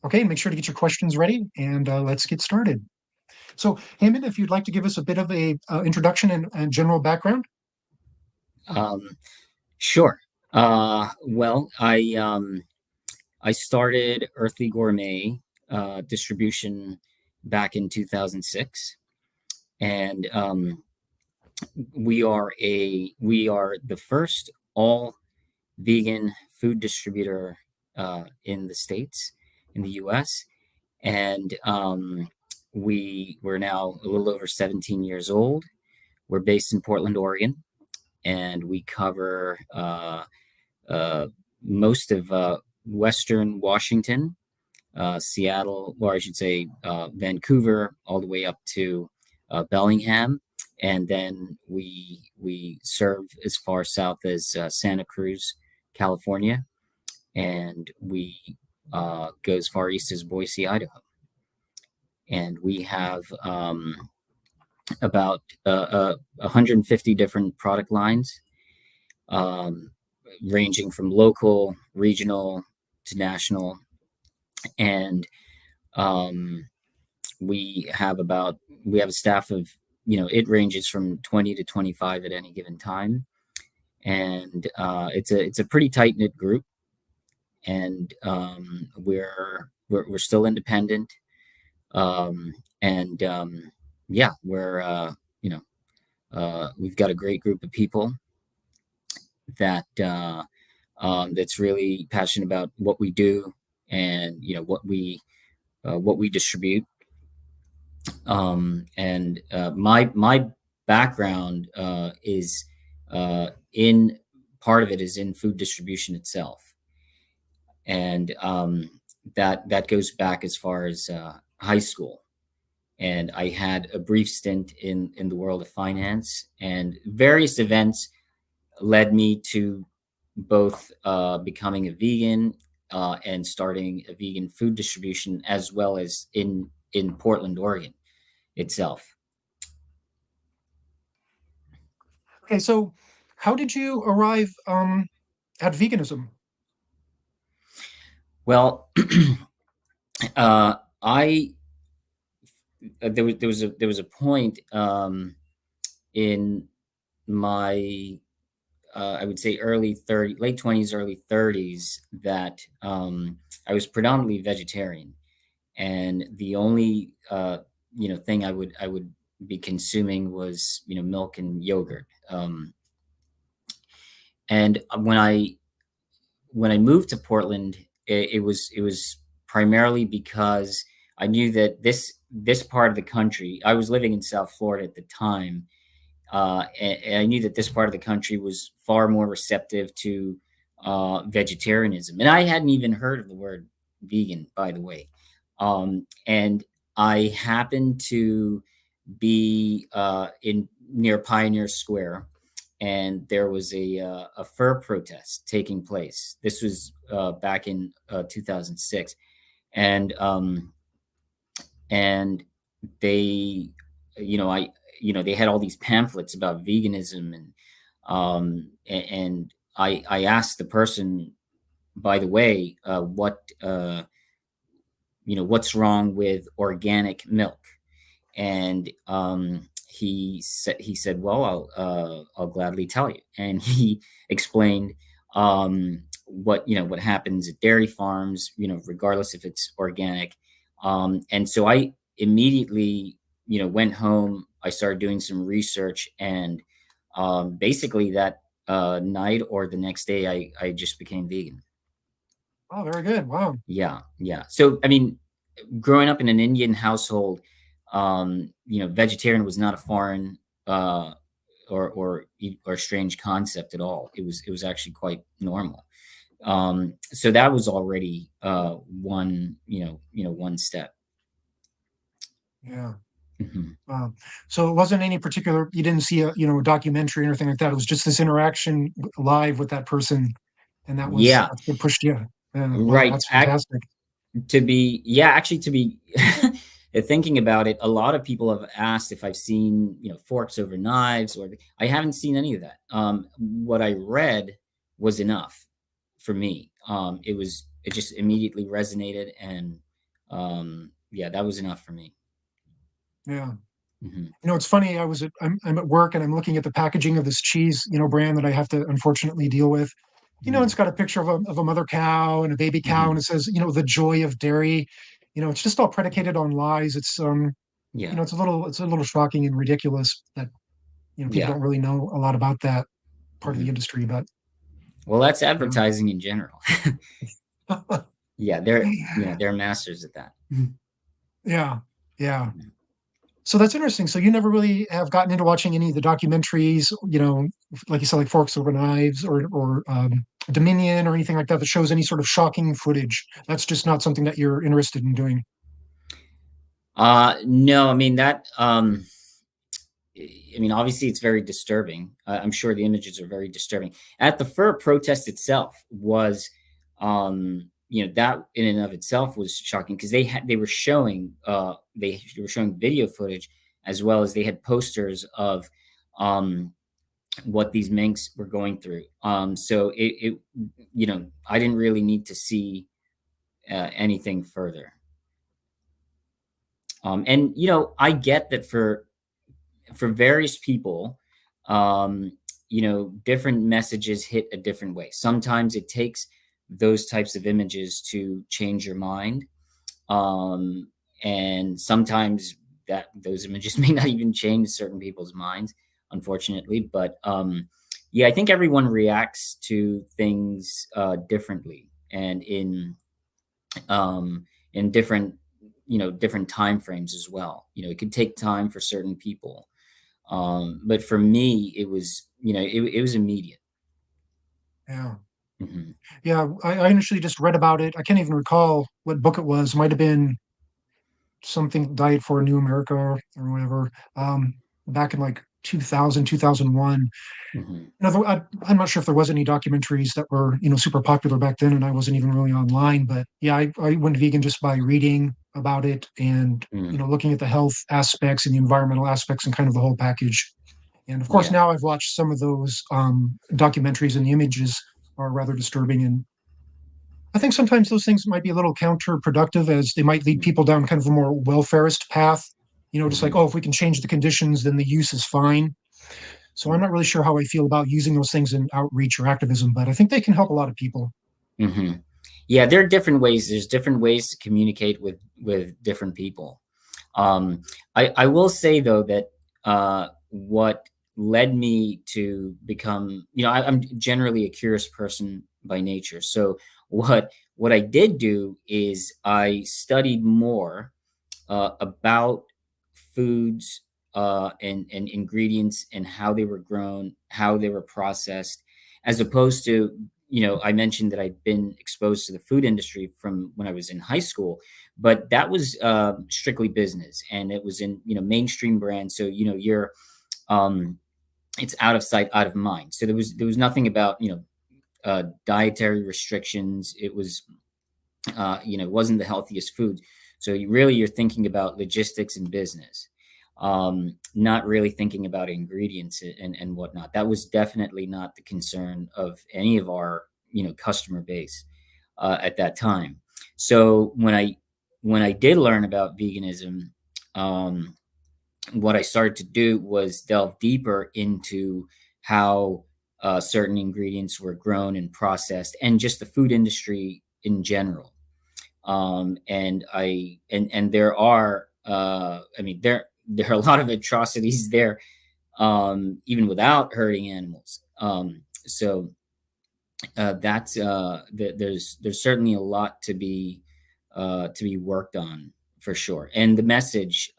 Okay, make sure to get your questions ready and let's get started. So, Heman, if you'd like to give us a bit of a introduction and general background. Um, sure. I started Earthly Gourmet distribution back in 2006, and we are the first all vegan food distributor in the states, in the U.S., and we're now a little over 17 years old. We're based in Portland, Oregon, and we cover uh, most of Western Washington, Seattle, or I should say Vancouver, all the way up to Bellingham, and then we serve as far south as Santa Cruz, California, and we go as far east as Boise, Idaho, and we have about 150 different product lines, um, ranging from local, regional to national, and um, we have a staff of, it ranges from 20 to 25 at any given time, and it's a pretty tight knit group, and we're still independent, and yeah, we've got a great group of people that that's really passionate about what we do, and what we distribute. And my background is in part of it is in food distribution itself, and that goes back as far as high school. And I had a brief stint in the world of finance, and various events led me to both becoming a vegan and starting a vegan food distribution, as well as in Portland, Oregon itself. Okay, so how did you arrive at veganism? Well, I there was a point in my I would say late 20s, early 30s, that I was predominantly vegetarian, and the only thing I would be consuming was milk and yogurt. And when I moved to Portland, it was primarily because I knew that this part of the country. I was living in South Florida at the time, and I knew that this part of the country was far more receptive to vegetarianism. And I hadn't even heard of the word vegan, by the way. And I happened to be in near Pioneer Square, and there was a fur protest taking place. This was back in 2006, and and they, they had all these pamphlets about veganism, and I asked the person, by the way, what's wrong with organic milk, and he said, well, I'll gladly tell you, and he explained what happens at dairy farms, regardless if it's organic. And so I immediately, went home. I started doing some research, and basically that night or the next day, I just became vegan. Oh, very good. Wow. Yeah, yeah. So I mean, growing up in an Indian household, vegetarian was not a foreign or strange concept at all. It was actually quite normal. So that was already one step. Yeah. Mhm. So it wasn't any particular, you didn't see a documentary or anything like that. It was just this interaction live with that person. And Yeah, that's what pushed you. Yeah. Wow, right. that's fantastic. Actually, to be thinking about it, a lot of people have asked if I've seen, forks over knives, or I haven't seen any of that. What I read was enough for me. It just immediately resonated, and Yeah, that was enough for me. Yeah. Hmm. It's funny. I'm at work and I'm looking at the packaging of this cheese, brand that I have to unfortunately deal with. It's Hmm. got a picture of a mother cow and a baby cow, and Hmm. it says, the joy of dairy. It's just all predicated on lies. Yeah. It's a little shocking and ridiculous that, people Yeah. don't really know a lot about that part of the Hmm. industry, but Well, that's yeah. advertising in general. Yeah, they're masters at that. Yeah. Yeah. So that's interesting. So you never really have gotten into watching any of the documentaries, like you said, like Forks Over Knives or Dominion or anything like that that shows any sort of shocking footage. That's just not something that you're interested in doing. No, I mean that. I mean, obviously, it's very disturbing. I'm sure the images are very disturbing. At the fur protest itself was, that in and of itself was shocking because they were showing video footage as well as they had posters of um, what these minks were going through. So I didn't really need to see anything further. And I get that for various people, um, different messages hit a different way. Sometimes it takes those types of images to change your mind, um, and sometimes that those images may not even change certain people's minds, unfortunately. But yeah, I think everyone reacts to things differently and in different time frames as well. It could take time for certain people, but for me, it was immediate. Yeah. Hmm. Yeah. I initially just read about it. I can't even recall what book it was. It might have been something Diet for a New America or whatever, back in like 2000, 2001. Hmm. I'm not sure if there was any documentaries that were, super popular back then, and I wasn't even really online. But yeah, I went vegan just by reading about it and, Mm. looking at the health aspects and the environmental aspects and kind of the whole package. And of course, Yeah. now I've watched some of those documentaries, and the images are rather disturbing. And I think sometimes those things might be a little counterproductive as they might lead Mm. people down kind of a more welfarist path. Just like, Hmm. oh, if we can change the conditions, then the use is fine. So I'm Yeah. not really sure how I feel about using those things in outreach or activism, but I think they can help a lot of people. Hmm. Yeah, there are different ways. There's different ways to communicate with different people. I will say though that what led me to become, I'm generally a curious person by nature. So what I did do is I studied more about foods and ingredients and how they were grown, how they were processed, as opposed to, I mentioned that I'd been exposed to the food industry from when I was in high school, but that was strictly business, and it was in mainstream brands. So um, it's out of sight, out of mind. So there was nothing about dietary restrictions. It was wasn't the healthiest food. So you're thinking about logistics and business, not really thinking about ingredients and whatnot. That was definitely not the concern of any of our customer base at that time. So when I did learn about veganism, um, what I started to do was delve deeper into how certain ingredients were grown and processed, and just the food industry in general. And there are I mean there are a lot of atrocities there, even without hurting animals. So that's there's certainly a lot to be worked on for sure. And the message,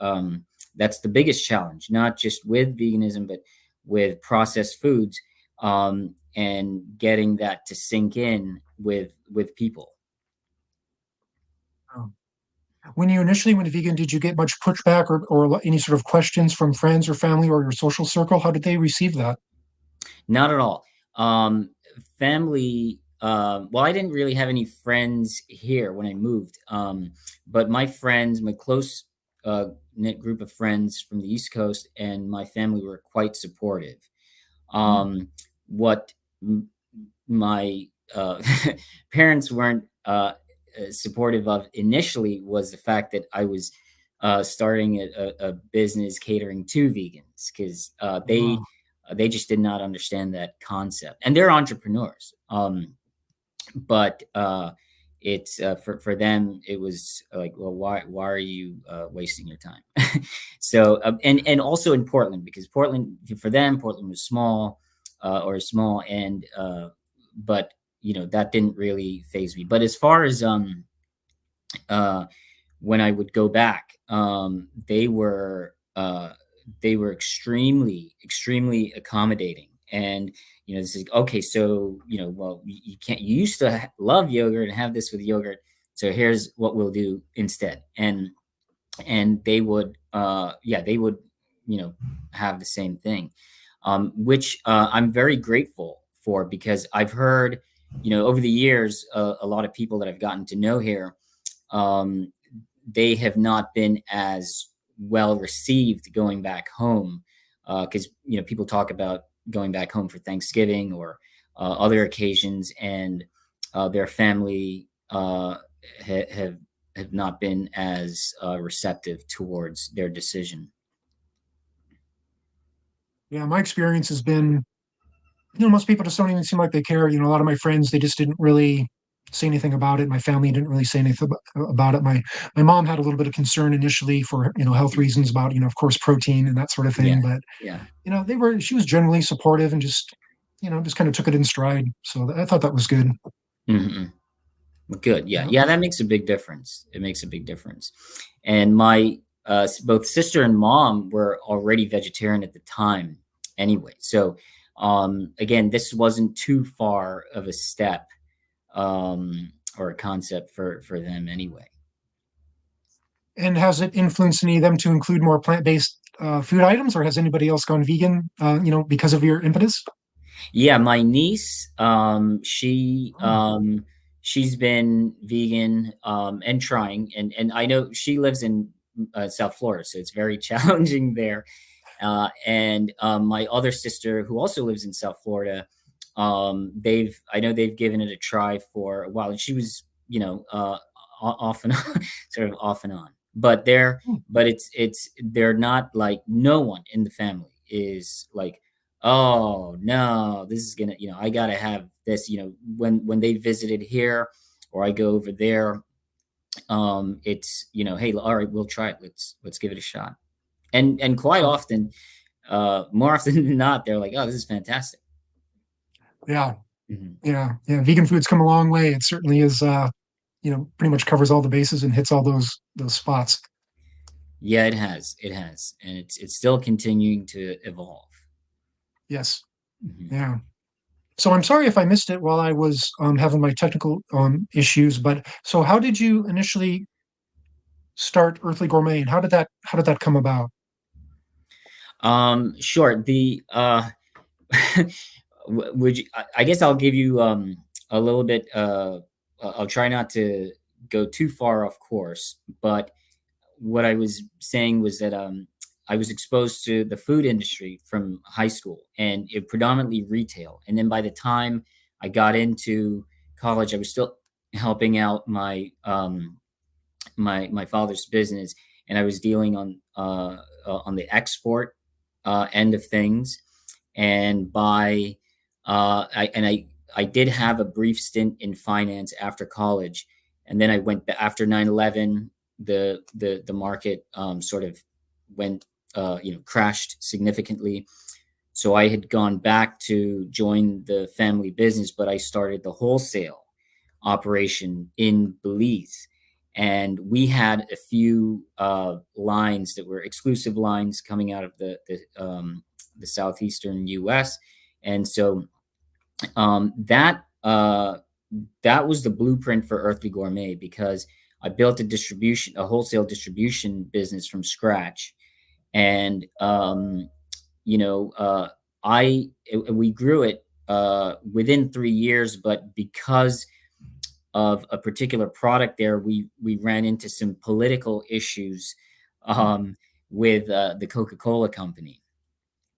that's the biggest challenge, not just with veganism but with processed foods, and getting that to sink in with people. Um, when you initially went vegan, did you get much pushback or any sort of questions from friends or family or your social circle? How did they receive that? Not at all. Um, Family. Well, I didn't really have any friends here when I moved, but my friends, my close knit group of friends from the East Coast, and my family were quite supportive. Hmm. What m- my parents weren't. supportive of initially was the fact that I was starting a business catering to vegans, because Wow. they just did not understand that concept, and they're entrepreneurs. But it's for them it was like, well, why are you wasting your time? So and also in Portland, because Portland, for them, Portland was small, or small, and but that didn't really phase me. But as far as uh when I would go back, they were extremely accommodating. And this is okay. So well, you can't. You used to love yogurt and have this with yogurt. So here's what we'll do instead. And they would, yeah, they would, have the same thing, which I'm very grateful for, because I've heard, over the years, a lot of people that I've gotten to know here, um, they have not been as well received going back home, because people talk about going back home for Thanksgiving or other occasions, and their family have not been as receptive towards their decision. Yeah, my experience has been, most people just don't even seem like they care. A lot of my friends, they just didn't really say anything about it. My family didn't really say anything about it. My mom had a little bit of concern initially for, health reasons about, of course, protein and that sort of Yeah, thing. But, yeah. she was generally supportive and just kind of took it in stride. So I thought that was good. Hmm. Good. Yeah. Yeah. Yeah. That makes a big difference. It makes a big difference. And my both sister and mom were already vegetarian at the time anyway. So again, this wasn't too far of a step, or a concept for them anyway. And has it influenced any of them to include more plant-based food items, or has anybody else gone vegan, because of your impetus? Yeah, my niece, Oh, she's been vegan, and trying, and I know she lives in South Florida, so it's very challenging there. And my other sister, who also lives in South Florida, I know they've given it a try for a while, and she was, off and on, sort of off and on. hmm. But they're not like, no one in the family is like, oh no, this is gonna, I gotta have this. When they visited here, or I go over there, it's, hey, all right, we'll try it. Let's give it a shot. And quite Oh, often, more often than not, they're like, "Oh, this is fantastic." yeah, Mhm. yeah. Vegan food's come a long way. It certainly is. Pretty much covers all the bases and hits all those spots. Yeah, it has, and it's still continuing to evolve. Yes. Mhm. Yeah. So I'm sorry if I missed it while I was having my technical issues, but so how did you initially start Earthly Gourmet, and how did that come about? Sure. The would you? I guess I'll give you a little bit. I'll try not to go too far off course, but what I was saying was that I was exposed to the food industry from high school, and it predominantly retail. And then by the time I got into college, I was still helping out my father's business, and I was dealing on the export end of things. And by I did have a brief stint in finance after college, and then I went after 9/11. The market sort of went, crashed significantly. So I had gone back to join the family business, but I started the wholesale operation in Belize. And we had a few lines that were exclusive lines coming out of the southeastern U.S. And so that was the blueprint for Earthly Gourmet, because I built a wholesale distribution business from scratch. And you know, we grew it within 3 years, but because of a particular product there, we ran into some political issues, with the Coca-Cola company.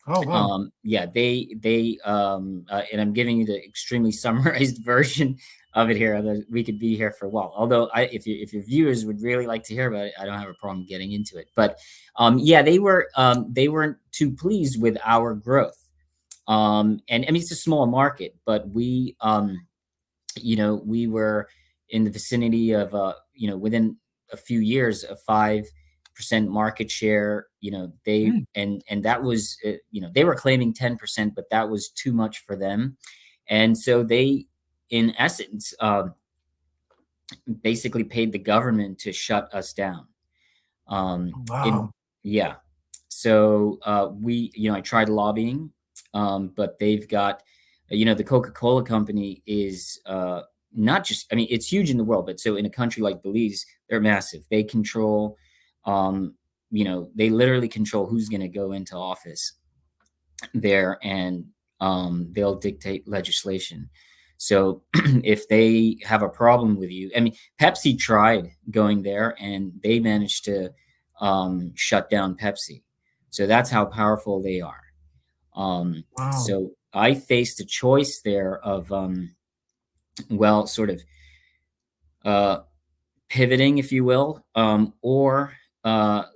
Oh, wow. Yeah, and I'm giving you the extremely summarized version of it here. Although we could be here for a while. Although, if your viewers would really like to hear about it, I don't have a problem getting into it. But yeah, they weren't too pleased with our growth. And I mean, it's a small market, but we were in the vicinity of, within a few years, of 5% market share. Mm. And that was, they were claiming 10%, but that was too much for them. And so they, in essence, basically paid the government to shut us down. Oh, In wow. Yeah. So I tried lobbying, but they've got, the Coca-Cola company is not just, I mean, it's huge in the world, but so in a country like Belize, they're massive. They control, they literally control who's going to go into office there, and they'll dictate legislation. So if they have a problem with you, I mean, Pepsi tried going there and they managed to shut down Pepsi. So that's how powerful they are. Wow. So I faced a choice there of, sort of uh, pivoting, if you will, or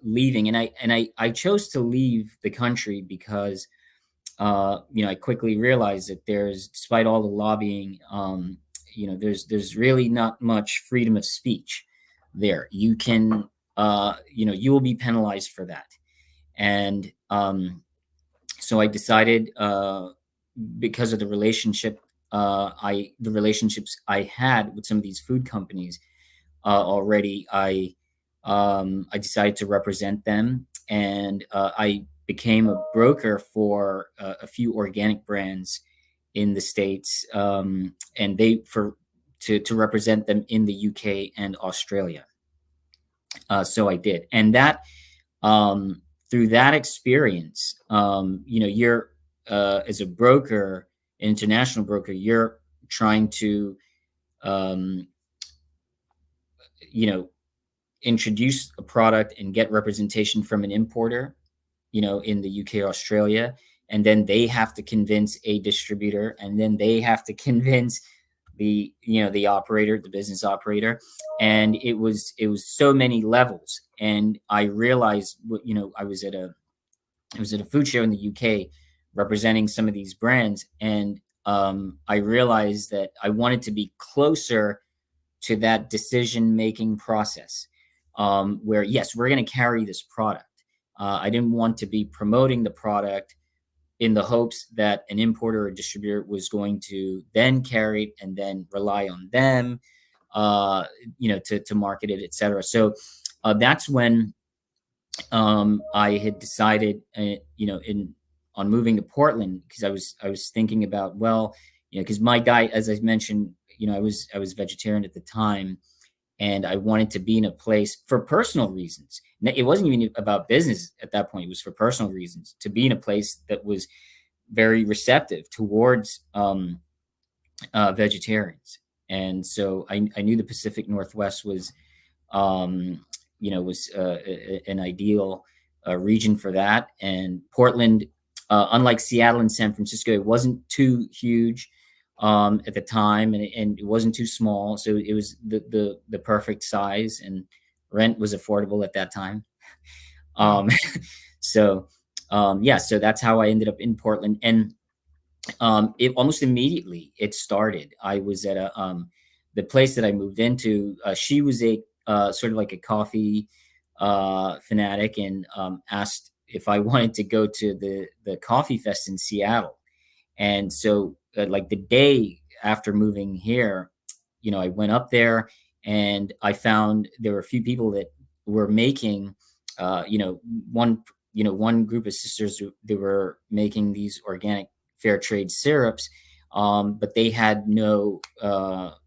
leaving. And I chose to leave the country because I quickly realized that despite all the lobbying, there's really not much freedom of speech there. You will be penalized for that. And so I decided, because of the relationships I had with some of these food companies already, I decided to represent them, and I became a broker for a few organic brands in the States, and to represent them in the UK and Australia. So I did, and that through that experience, you're, as a broker, international broker, you're trying to, um, you know introduce a product and get representation from an importer, in the UK, Australia, and then they have to convince a distributor, and then they have to convince the operator, the business operator, and it was so many levels. And I realized, I was at a food show in the UK representing some of these brands, and I realized that I wanted to be closer to that decision making process, where, yes, we're going to carry this product. I didn't want to be promoting the product in the hopes that an importer or distributor was going to then carry it and then rely on them, to market it, etc. So that's when I had decided, in on moving to Portland, because I was thinking about, well, because my diet, as I mentioned, I was vegetarian at the time, and I wanted to be in a place for personal reasons. It wasn't even about business at that point; it was for personal reasons, to be in a place that was very receptive towards vegetarians. And so I knew the Pacific Northwest um, was an ideal region for that. And Portland, unlike Seattle and San Francisco, it wasn't too huge at the time, and it wasn't too small. So it was the perfect size, and rent was affordable at that time. Wow. Um, so yeah, so that's how I ended up in Portland. And it almost immediately it started. I was at the place that I moved into. She was a sort of like a coffee fanatic, and asked if I wanted to go to the coffee fest in Seattle. And so, like the day after moving here, I went up there, and I found there were a few people that were making, uh, you know, one, one group of sisters they were making these organic fair trade syrups, but they had no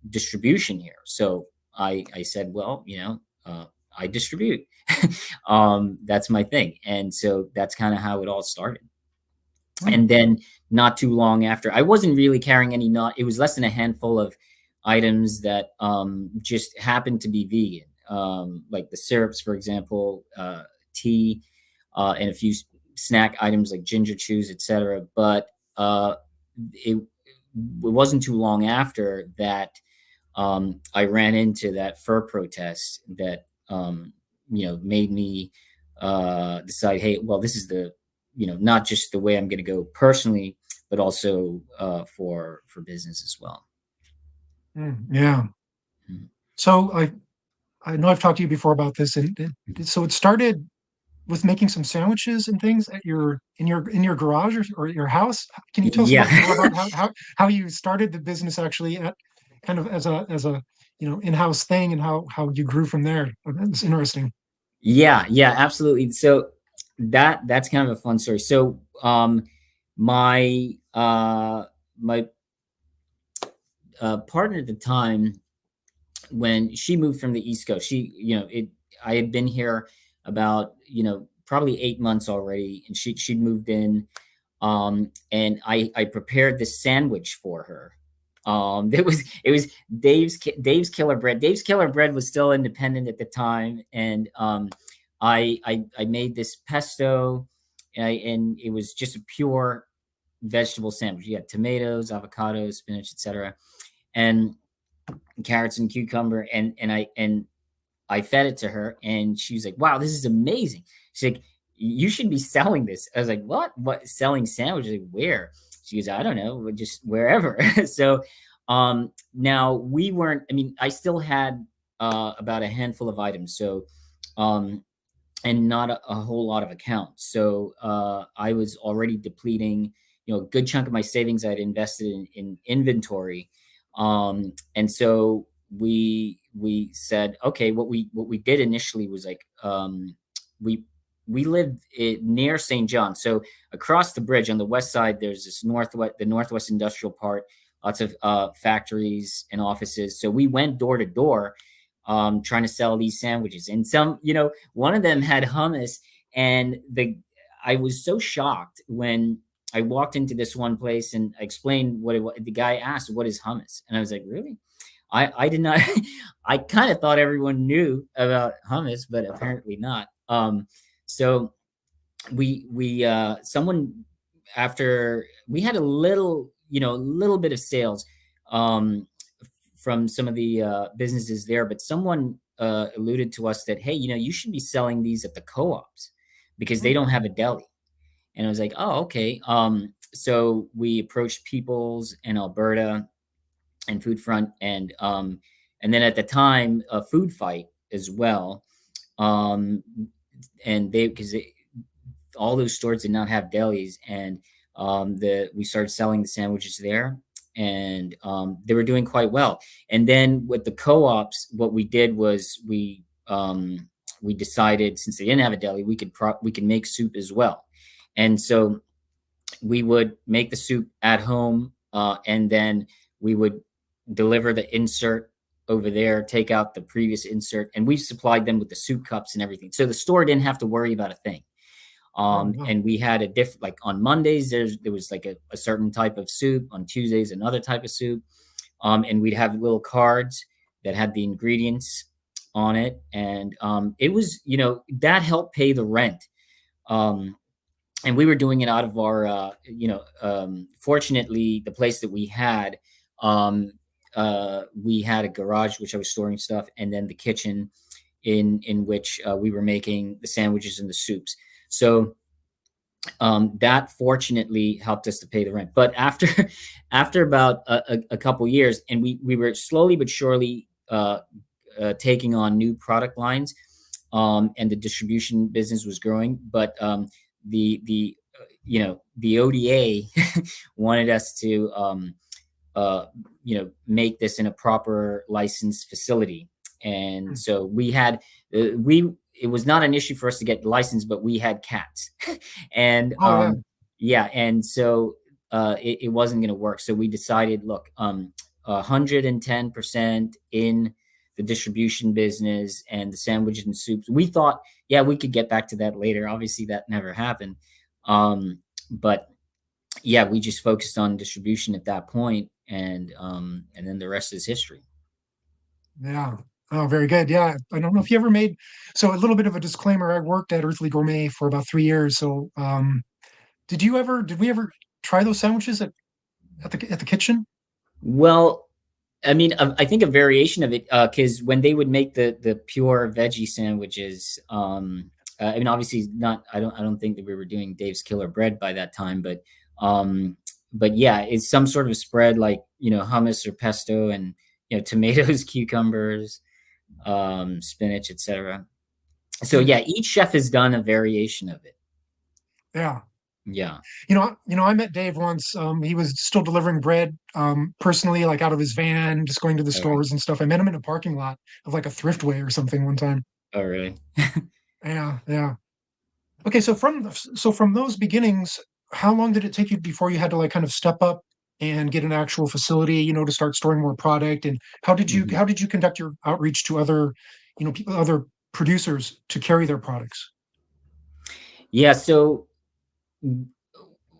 distribution here. So I said, well, I distribute. That's my thing, and so that's kind of how it all started. Mm. And then, not too long after, I wasn't really carrying any, not it was less than a handful of items that just happened to be vegan, like the syrups, for example, tea, and a few snack items like ginger chews, etc. But it wasn't too long after that I ran into that fur protest that made me decide, hey, well, this is the not just the way I'm going to go personally, but also for business as well. Yeah. Mhm. So I know I've talked to you before about this, and so it started with making some sandwiches and things at your in your garage or your house. Can you tell us Yeah. about more about how you started the business actually at kind of as a in-house thing and how you grew from there? It's interesting. Yeah, yeah, absolutely. So that's kind of a fun story. So my my partner at the time, when she moved from the East Coast, I had been here about probably 8 months already, and she'd moved in, and I prepared this sandwich for her. It was Dave's Killer Bread. Dave's Killer Bread was still independent at the time, and I made this pesto, and it was just a pure vegetable sandwich. You had tomatoes, avocados, spinach, etc., and carrots and cucumber, and I fed it to her, and she was like, "Wow, this is amazing." She's like, "You should be selling this." I was like, "What? What? Selling sandwiches? Like, where?" She goes, "I don't know, just wherever." So, now we weren't. I mean, I still had about a handful of items, so um, and not a whole lot of accounts. So I was already depleting, a good chunk of my savings I'd invested in inventory, and so we said, okay, what we did initially was like we we lived near St. John, so across the bridge on the west side, there's the Northwest Industrial Park, lots of factories and offices. So we went door to door, trying to sell these sandwiches, and one of them had hummus, and the I was so shocked when I walked into this one place and I explained what it was. The guy asked, "What is hummus?" And I was like, "Really?" I did not. I kind of thought everyone knew about hummus, but apparently not. So we someone, after we had a little bit of sales, um, from some of the businesses there, but someone alluded to us that, hey, you should be selling these at the co-ops because they don't have a deli. And I was like, oh, okay. So we approached Peoples in Alberta and Food Front, and then at the time, a Food Fight as well. Um, and they because all those stores did not have delis, and we started selling the sandwiches there, and they were doing quite well. And then with the co-ops, what we did was we decided, since they didn't have a deli, we could make soup as well. And so we would make the soup at home, and then we would deliver the insert over there, take out the previous insert, and we supplied them with the soup cups and everything, so the store didn't have to worry about a thing. Oh, wow. And we had a different, like on Mondays, there was like a certain type of soup. On Tuesdays, another type of soup. And we'd have little cards that had the ingredients on it. And it was, that helped pay the rent. Um, and we were doing it out of our, fortunately, the place that we had a garage, which I was storing stuff, and then the kitchen in which we were making the sandwiches and the soups. So that fortunately helped us to pay the rent. But after after about a couple years, and we were slowly but surely taking on new product lines, and the distribution business was growing. But the ODA wanted us to make this in a proper licensed facility. And so we it was not an issue for us to get licensed, but we had cats. And Oh, yeah. yeah, and so it wasn't going to work. So we decided, look, 110% in the distribution business and the sandwiches and soups. We thought, yeah, we could get back to that later. Obviously, that never happened. But yeah, we just focused on distribution at that point, and then the rest is history. Yeah. Oh, very good. Yeah. I don't know if you ever made, so a little bit of a disclaimer. I worked at Earthly Gourmet for about 3 years. So, did we ever try those sandwiches at the kitchen? Well, I mean, I think a variation of it, because when they would make the pure veggie sandwiches, I mean, obviously not. I don't think that we were doing Dave's Killer Bread by that time, um, but yeah, it's some sort of spread like hummus or pesto and tomatoes, cucumbers, spinach, etc. So Hmm. yeah, each chef has done a variation of it. Yeah. Yeah. I met Dave once. He was still delivering bread, personally, like out of his van, just going to the All right. stores and stuff. I met him in a parking lot of like a thriftway or something one time. Oh, really? Yeah, yeah. Okay, so from those beginnings, how long did it take you before you had to like kind of step up and get an actual facility, to start storing more product? And Mhm. how did you conduct your outreach to other, people, other producers to carry their products? Yeah. So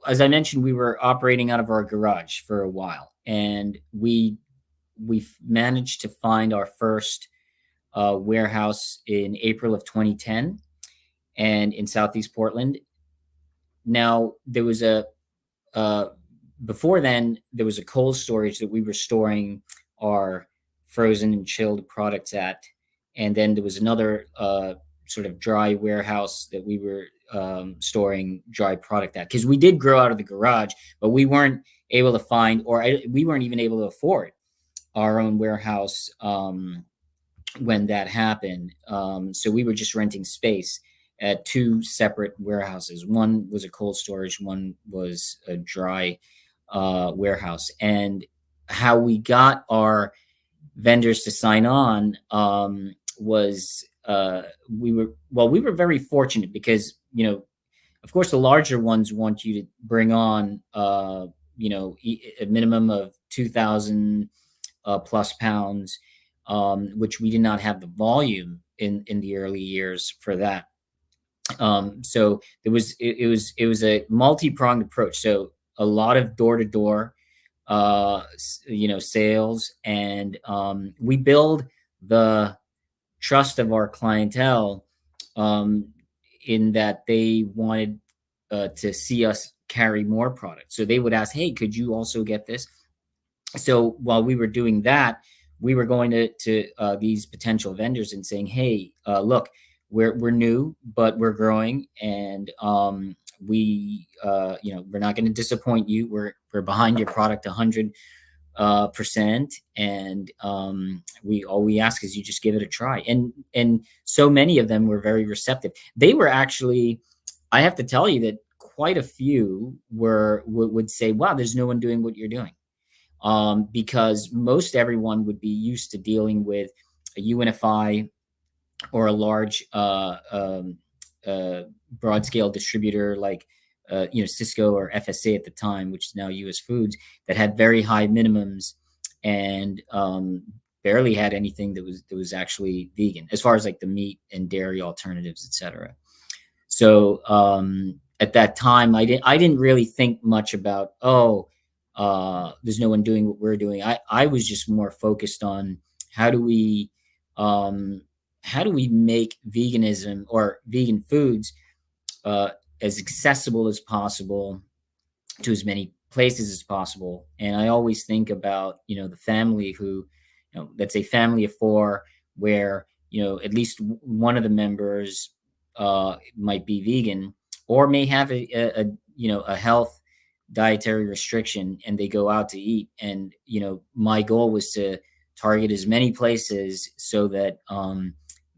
as I mentioned, we were operating out of our garage for a while, and we managed to find our first warehouse in April of 2010, and in Southeast Portland. Now there was a uh, before then there was a cold storage that we were storing our frozen and chilled products at, and then there was another sort of dry warehouse that we were storing dry product at, because we did grow out of the garage, but we weren't able to find, or we weren't even able to afford our own warehouse when that happened. So we were just renting space at two separate warehouses. One was a cold storage, one was a dry warehouse. And how we got our vendors to sign on was we were very fortunate because of course the larger ones want you to bring on a minimum of 2,000 plus pounds, which we did not have the volume in the early years for that. So it was a multi-pronged approach. So a lot of door to door, sales, and we build the trust of our clientele, um, in that they wanted to see us carry more product. So they would ask, "Hey, could you also get this?" So while we were doing that, we were going to these potential vendors and saying, "Hey, look, we're new, but we're growing, and we're not going to disappoint you. We're behind your product 100%, and we all we ask is you just give it a try." And so many of them were very receptive. They were actually, I have to tell you that quite a few would say, "Wow, there's no one doing what you're doing." Because most everyone would be used to dealing with a UNFI or a large broad scale distributor like Cisco or FSA at the time, which is now US Foods, that had very high minimums and barely had anything that was actually vegan, as far as like the meat and dairy alternatives, etc. So at that time, I didn't really think much about, there's no one doing what we're doing. I was just more focused on how do we um, how do we make veganism or vegan foods uh, as accessible as possible to as many places as possible. And I always think about, the family who, let's say family of four, where, at least one of the members might be vegan or may have a health dietary restriction, and they go out to eat. And, my goal was to target as many places so that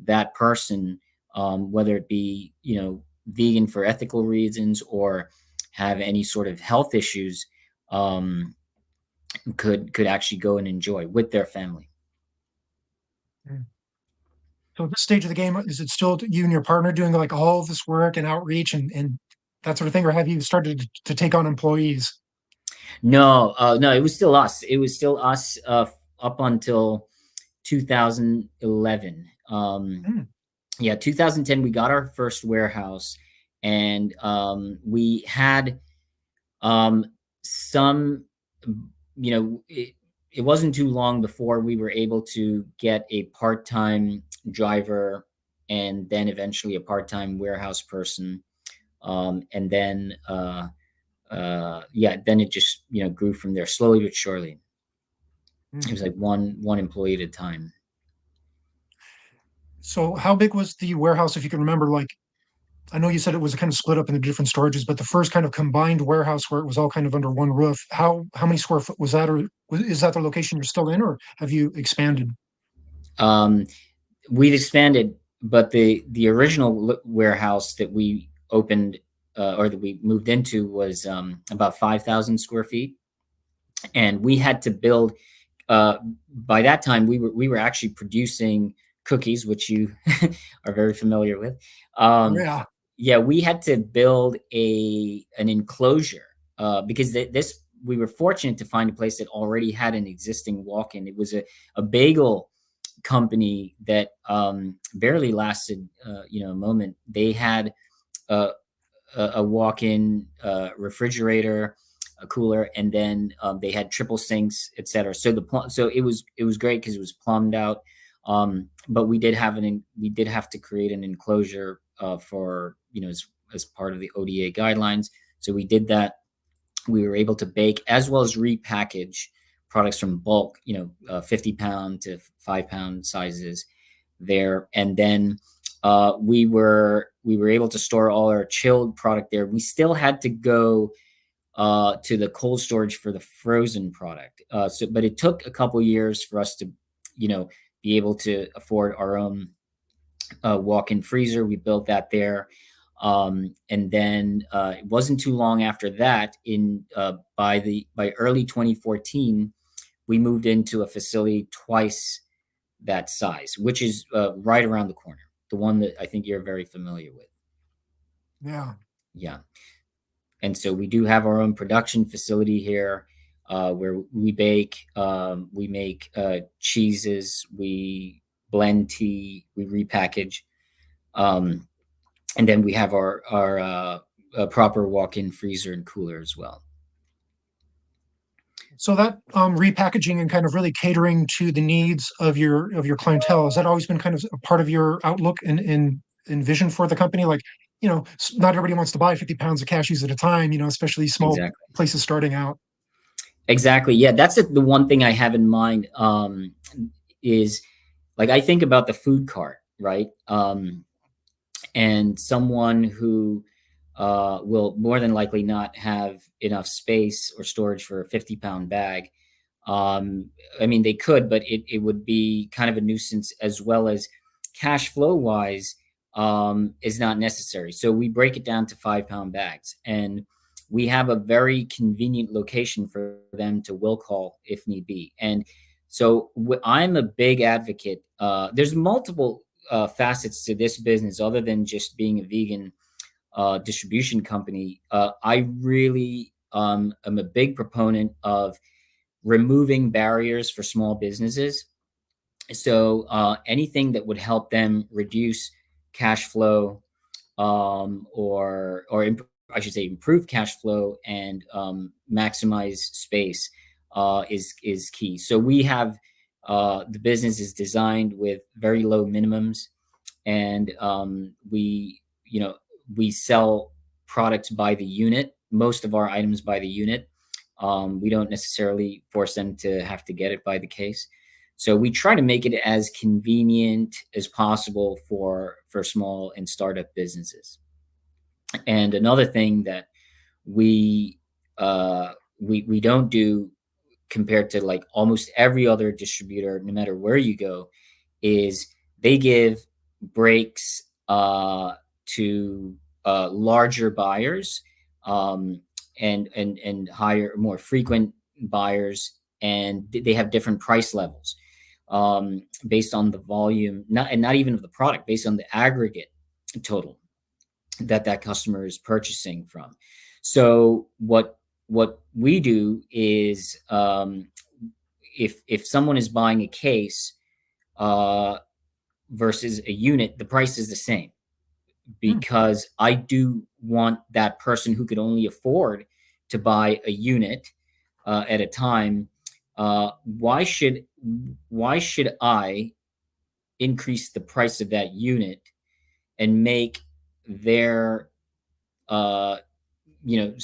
that person, whether it be, vegan for ethical reasons or have any sort of health issues, um, could actually go and enjoy with their family. Mm. So at this stage of the game, is it still you and your partner doing like all of this work and outreach and that sort of thing, or have you started to take on employees? No, no, it was still us. It was still us up until 2011. Mm. Yeah, 2010, we got our first warehouse, and we had some, you know, it wasn't too long before we were able to get a part-time driver and then eventually a part-time warehouse person. And then, yeah, then it just, grew from there slowly but surely. It Mm. was like one employee at a time. So how big was the warehouse, if you can remember? Like, I know you said it was kind of split up into different storages, but the first kind of combined warehouse where it was all kind of under one roof, how many square foot was that, or is that the location you're still in, or have you expanded? Um, we've expanded, but the original warehouse that we opened, or that we moved into, was about 5,000 square feet, and we had to build. Uh, by that time, we were actually producing cookies, which you are very familiar with. Oh Um, yeah, yeah, we had to build an enclosure, because this we were fortunate to find a place that already had an existing walk-in. It was a bagel company that barely lasted, a moment. They had a, a walk-in refrigerator, a cooler, and then they had triple sinks, etc. So it was great because it was plumbed out. But we did have to create an enclosure, for as part of the ODA guidelines. So we did that. We were able to bake as well as repackage products from bulk, 50-pound to 5-pound sizes there. And then we were able to store all our chilled product there. We still had to go to the cold storage for the frozen product. But it took a couple years for us to, be able to afford our own walk-in freezer. We built that there. And then it wasn't too long after that, by early 2014, we moved into a facility twice that size, which is right around the corner, the one that I think you're very familiar with. yeah. Yeah. And so we do have our own production facility here, where we make cheeses, we blend tea, we repackage. Um, and then we have our proper walk-in freezer and cooler as well. So that repackaging and kind of really catering to the needs of your clientele, has that always been kind of a part of your outlook and vision for the company? Like, not everybody wants to buy 50 pounds of cashews at a time, especially small Exactly. places starting out. Exactly. Yeah, that's the one thing I have in mind. Is like, I think about the food cart, right? And someone who will more than likely not have enough space or storage for a 50-pound bag. I mean, they could, but it would be kind of a nuisance, as well as cash flow wise, is not necessary. So we break it down to 5-pound bags, and we have a very convenient location for them to will call if need be. And so I'm a big advocate. There's multiple facets to this business other than just being a vegan distribution company. I really am a big proponent of removing barriers for small businesses. So anything that would help them reduce cash flow, I should say improve cash flow and maximize space, is key. So we have the business is designed with very low minimums, and we sell products by the unit. Most of our items by the unit. We don't necessarily force them to have to get it by the case. So we try to make it as convenient as possible for small and startup businesses. And another thing that we we don't do, compared to like almost every other distributor, no matter where you go, is they give breaks to larger buyers, and higher, more frequent buyers, and they have different price levels, based on the volume, not even of the product, based on the aggregate total that customer is purchasing from. So what we do is, if someone is buying a case uh, versus a unit, the price is the same, Hmm. because I do want that person who could only afford to buy a unit at a time why should I increase the price of that unit and make their uh, you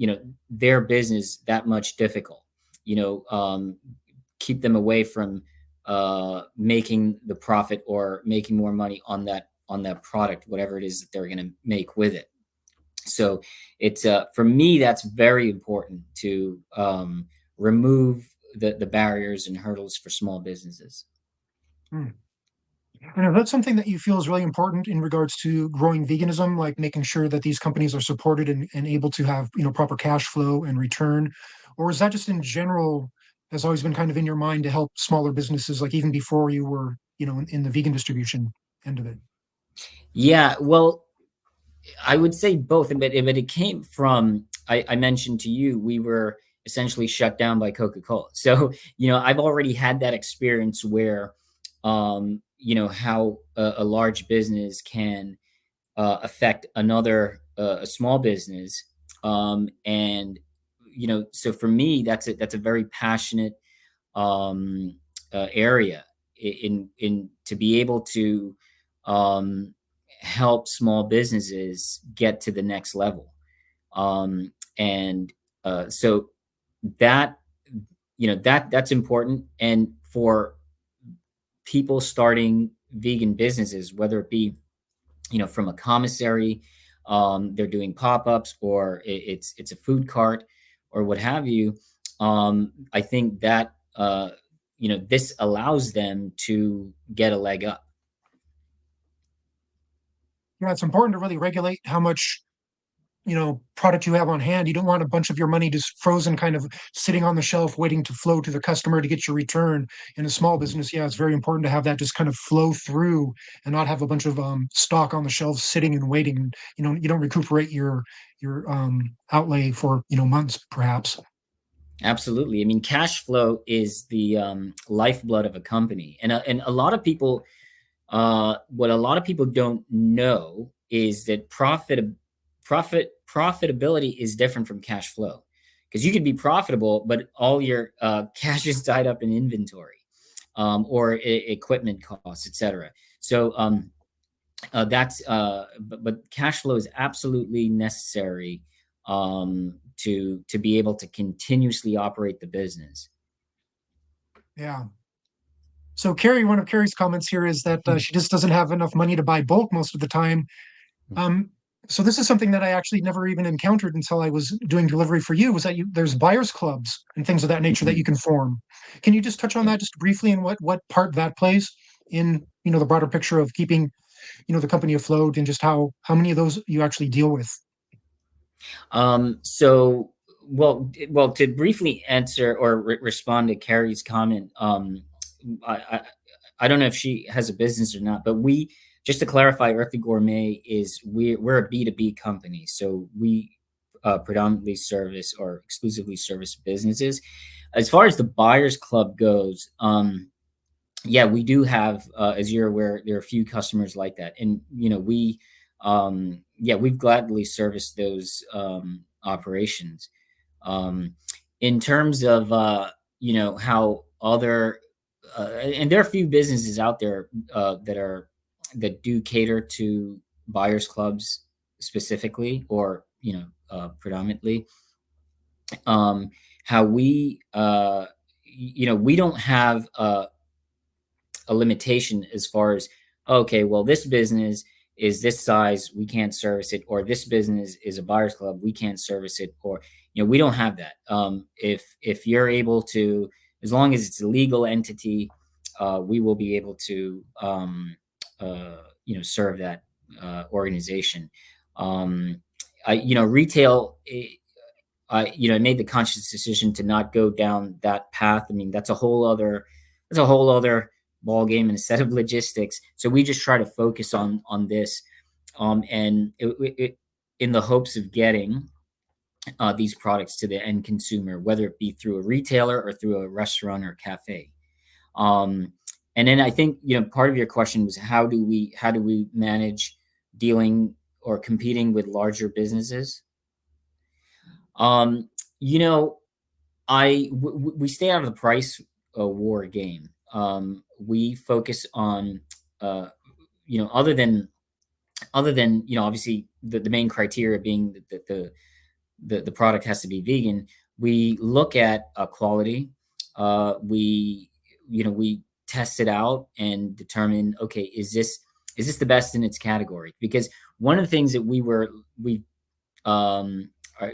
know their business that much difficult? You know, keep them away from making the profit or making more money on that product, whatever it is that they're going to make with it. So it's for me that's very important to remove the barriers and hurdles for small businesses. Hmm. And is that something that you feel is really important in regards to growing veganism, like making sure that these companies are supported and able to have, proper cash flow and return? Or is that just in general has always been kind of in your mind to help smaller businesses, like even before you were, in the vegan distribution end of it? Yeah, well, I would say both, but it came from I mentioned to you we were essentially shut down by Coca-Cola. So, I've already had that experience where how a large business can affect another a small business. And so for me that's a very passionate um area in to be able to um help small businesses get to the next level. And so that that's important. And for people starting vegan businesses, whether it be from a commissary, they're doing pop-ups, or it's a food cart or what have you. I think that this allows them to get a leg up. Yeah, it's important to really regulate how much, product you have on hand. You don't want a bunch of your money just frozen, kind of sitting on the shelf, waiting to flow to the customer to get your return. In a small business, yeah, it's very important to have that just kind of flow through and not have a bunch of stock on the shelves sitting and waiting. You don't recuperate your outlay for months, perhaps. Absolutely. I mean, cash flow is the lifeblood of a company, and a lot of people, what a lot of people don't know is that profitability is different from cash flow, because you could be profitable, but all your cash is tied up in inventory, or equipment costs, etc. So but cash flow is absolutely necessary to be able to continuously operate the business. Yeah. So Carrie, one of Carrie's comments here is that she just doesn't have enough money to buy bulk most of the time. Um, so this is something that I actually never even encountered until I was doing delivery for you, was that there's buyers clubs and things of that nature that Mhm. you can form. Can you just touch on Yeah. that just briefly and what part that plays in, the broader picture of keeping, the company afloat, and just how many of those you actually deal with? So, well, to briefly answer or respond to Carrie's comment, I, I I don't know if she has a business or not, but just to clarify, Earthly Gourmet we're a B2B company, so we predominantly service or exclusively service businesses. As far as the buyers club goes, yeah, we do have, as you're aware, there are a few customers like that, and yeah, we've gladly serviced those operations. Um, in terms of how other and there are a few businesses out there that do cater to buyers clubs specifically, or predominantly. Um, how we don't have a limitation as far as, okay, well, this business is this size, we can't service it, or this business is a buyers club, we can't service it, or we don't have that. If you're able to, as long as it's a legal entity, we will be able to serve that organization. um, Retail, I made the conscious decision to not go down that path. I mean, that's a whole other ball game and a set of logistics. So we just try to focus on this, and in the hopes of getting these products to the end consumer, whether it be through a retailer or through a restaurant or cafe. Um, and then I think part of your question was how do we manage dealing or competing with larger businesses? Um, you know, We stay out of the price war game. We focus on, uh, other than obviously the main criteria being that the product has to be vegan. We look at quality. We we test it out and determine, okay, is this the best in its category? Because one of the things that we are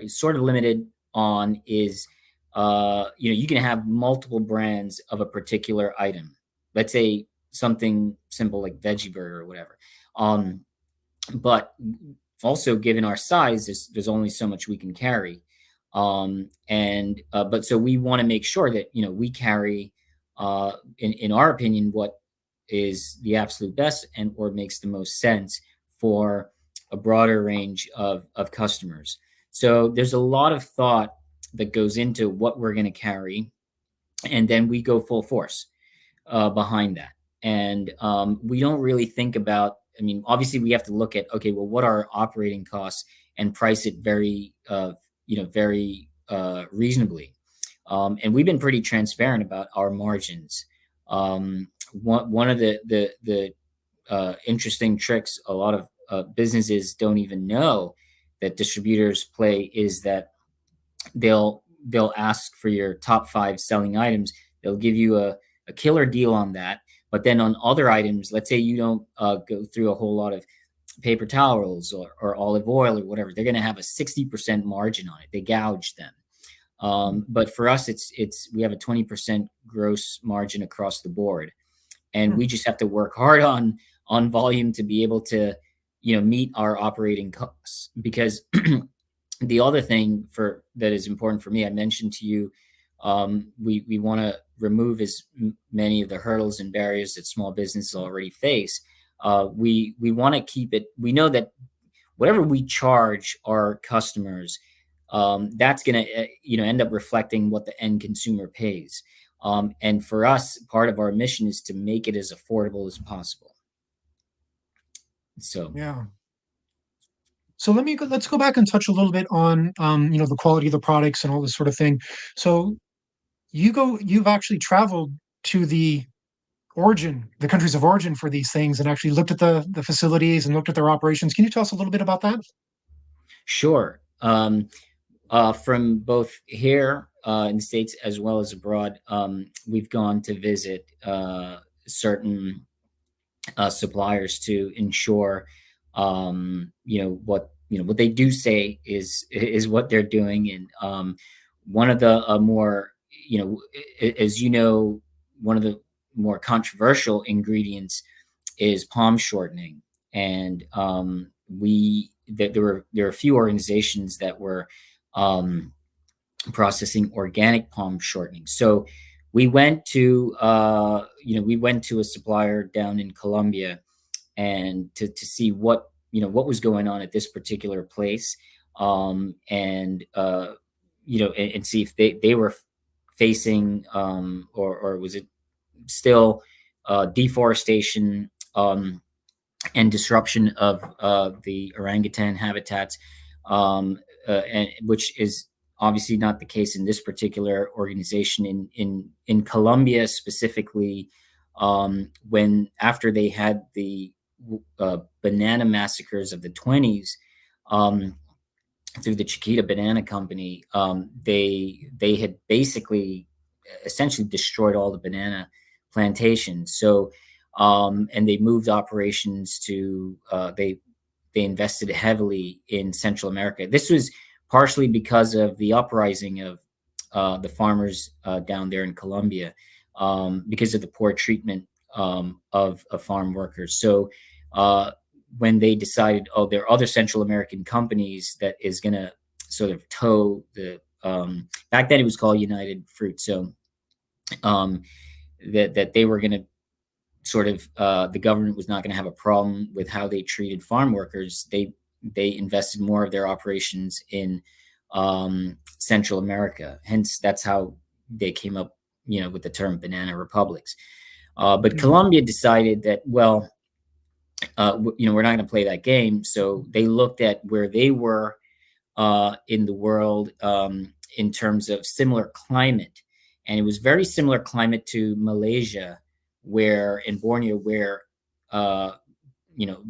sort of limited on is, you can have multiple brands of a particular item. Let's say something simple like veggie burger or whatever. But also, given our size, there's only so much we can carry. And but so we want to make sure that we carry, in our opinion, what is the absolute best and or makes the most sense for a broader range of customers. So there's a lot of thought that goes into what we're going to carry, and then we go full force behind that. And we don't really think about, I mean, obviously we have to look at, okay, well, what are our operating costs, and price it very reasonably. And we've been pretty transparent about our margins. One of the interesting tricks a lot of businesses don't even know that distributors play is that they'll ask for your top 5 selling items. They'll give you a killer deal on that. But then on other items, let's say you don't go through a whole lot of paper towels or olive oil or whatever, they're going to have a 60% margin on it. They gouge them. But for us, it's we have a 20% gross margin across the board, and we just have to work hard on volume to be able to meet our operating costs. Because the other thing for that is important for me, I mentioned to you, we want to remove as many of the hurdles and barriers that small businesses already face. We want to keep it. We know that whatever we charge our customers, that's going to end up reflecting what the end consumer pays. And for us, part of our mission is to make it as affordable as possible. So Yeah. So let's go back and touch a little bit on the quality of the products and all this sort of thing. So you've actually traveled to the countries of origin for these things, and actually looked at the facilities and looked at their operations. Can you tell us a little bit about that? sure. From both here in the States as well as abroad, we've gone to visit certain suppliers to ensure, what they do say is what they're doing. And one of the more, as one of the more controversial ingredients is palm shortening. And there were a few organizations that were um, processing organic palm shortening. So we went to a supplier down in Colombia, and to see what was going on at this particular place, and and see if they were facing, or was it still deforestation, and disruption of the orangutan habitats, and which is obviously not the case in this particular organization. In Colombia specifically, when after they had the banana massacres of the 20s, um, through the Chiquita Banana Company, they had basically essentially destroyed all the banana plantations. So, and they moved operations to they invested heavily in Central America. This was partially because of the uprising of the farmers down there in Colombia, because of the poor treatment of farm workers. So when they decided, oh, there are other Central American companies that is going to sort of toe the, back then it was called United Fruit. So that they were going to sort of, the government was not going to have a problem with how they treated farm workers. They invested more of their operations in Central America. Hence, that's how they came up, with the term banana republics. But Mhm. Colombia decided that, well, we're not going to play that game. So they looked at where they were in the world, in terms of similar climate, and it was very similar climate to Malaysia, where in Borneo, where uh,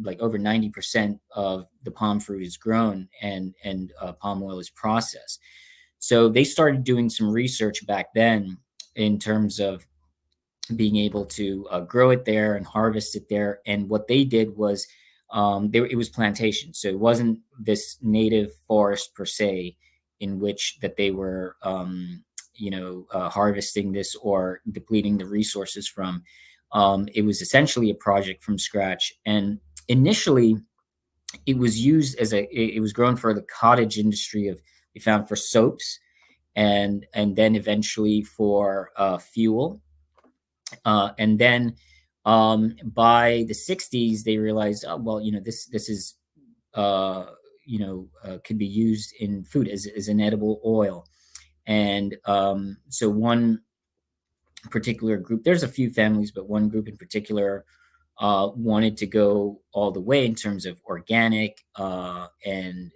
like over 90% of the palm fruit is grown and palm oil is processed. So they started doing some research back then in terms of being able to grow it there and harvest it there. And what they did was it was plantation, so it wasn't this native forest per se in which that they were harvesting this or depleting the resources from. It was essentially a project from scratch, and initially it was used as it was grown for the cottage industry of we found for soaps and then eventually for fuel. And then by the 60s, they realized, oh, well, this is, could be used in food as an edible oil. And so one particular group, there's a few families, but one group in particular wanted to go all the way in terms of organic and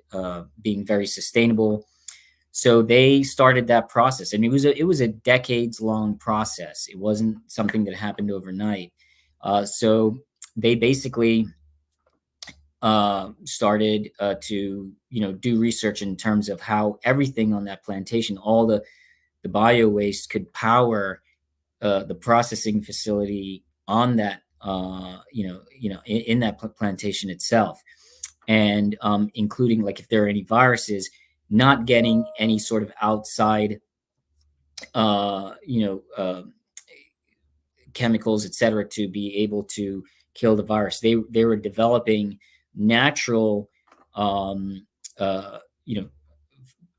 being very sustainable. So they started that process, and it was a decades long process. It wasn't something that happened overnight. So they basically started to do research in terms of how everything on that plantation, all the bio waste, could power the processing facility on that in that plantation itself, and including like if there are any viruses, not getting any sort of outside uh, you know uh, chemicals, etc., to be able to kill the virus. They were developing natural um, uh, you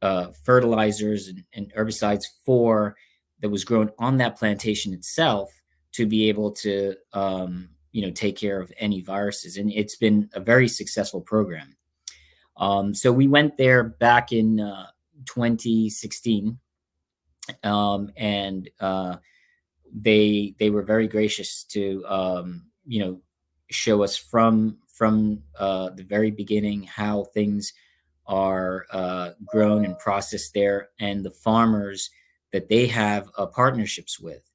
know fertilizers and herbicides for that was grown on that plantation itself to be able to take care of any viruses, and it's been a very successful program. So we went there back in 2016, and they were very gracious to show us from the very beginning how things are grown and processed there, and the farmers that they have partnerships with.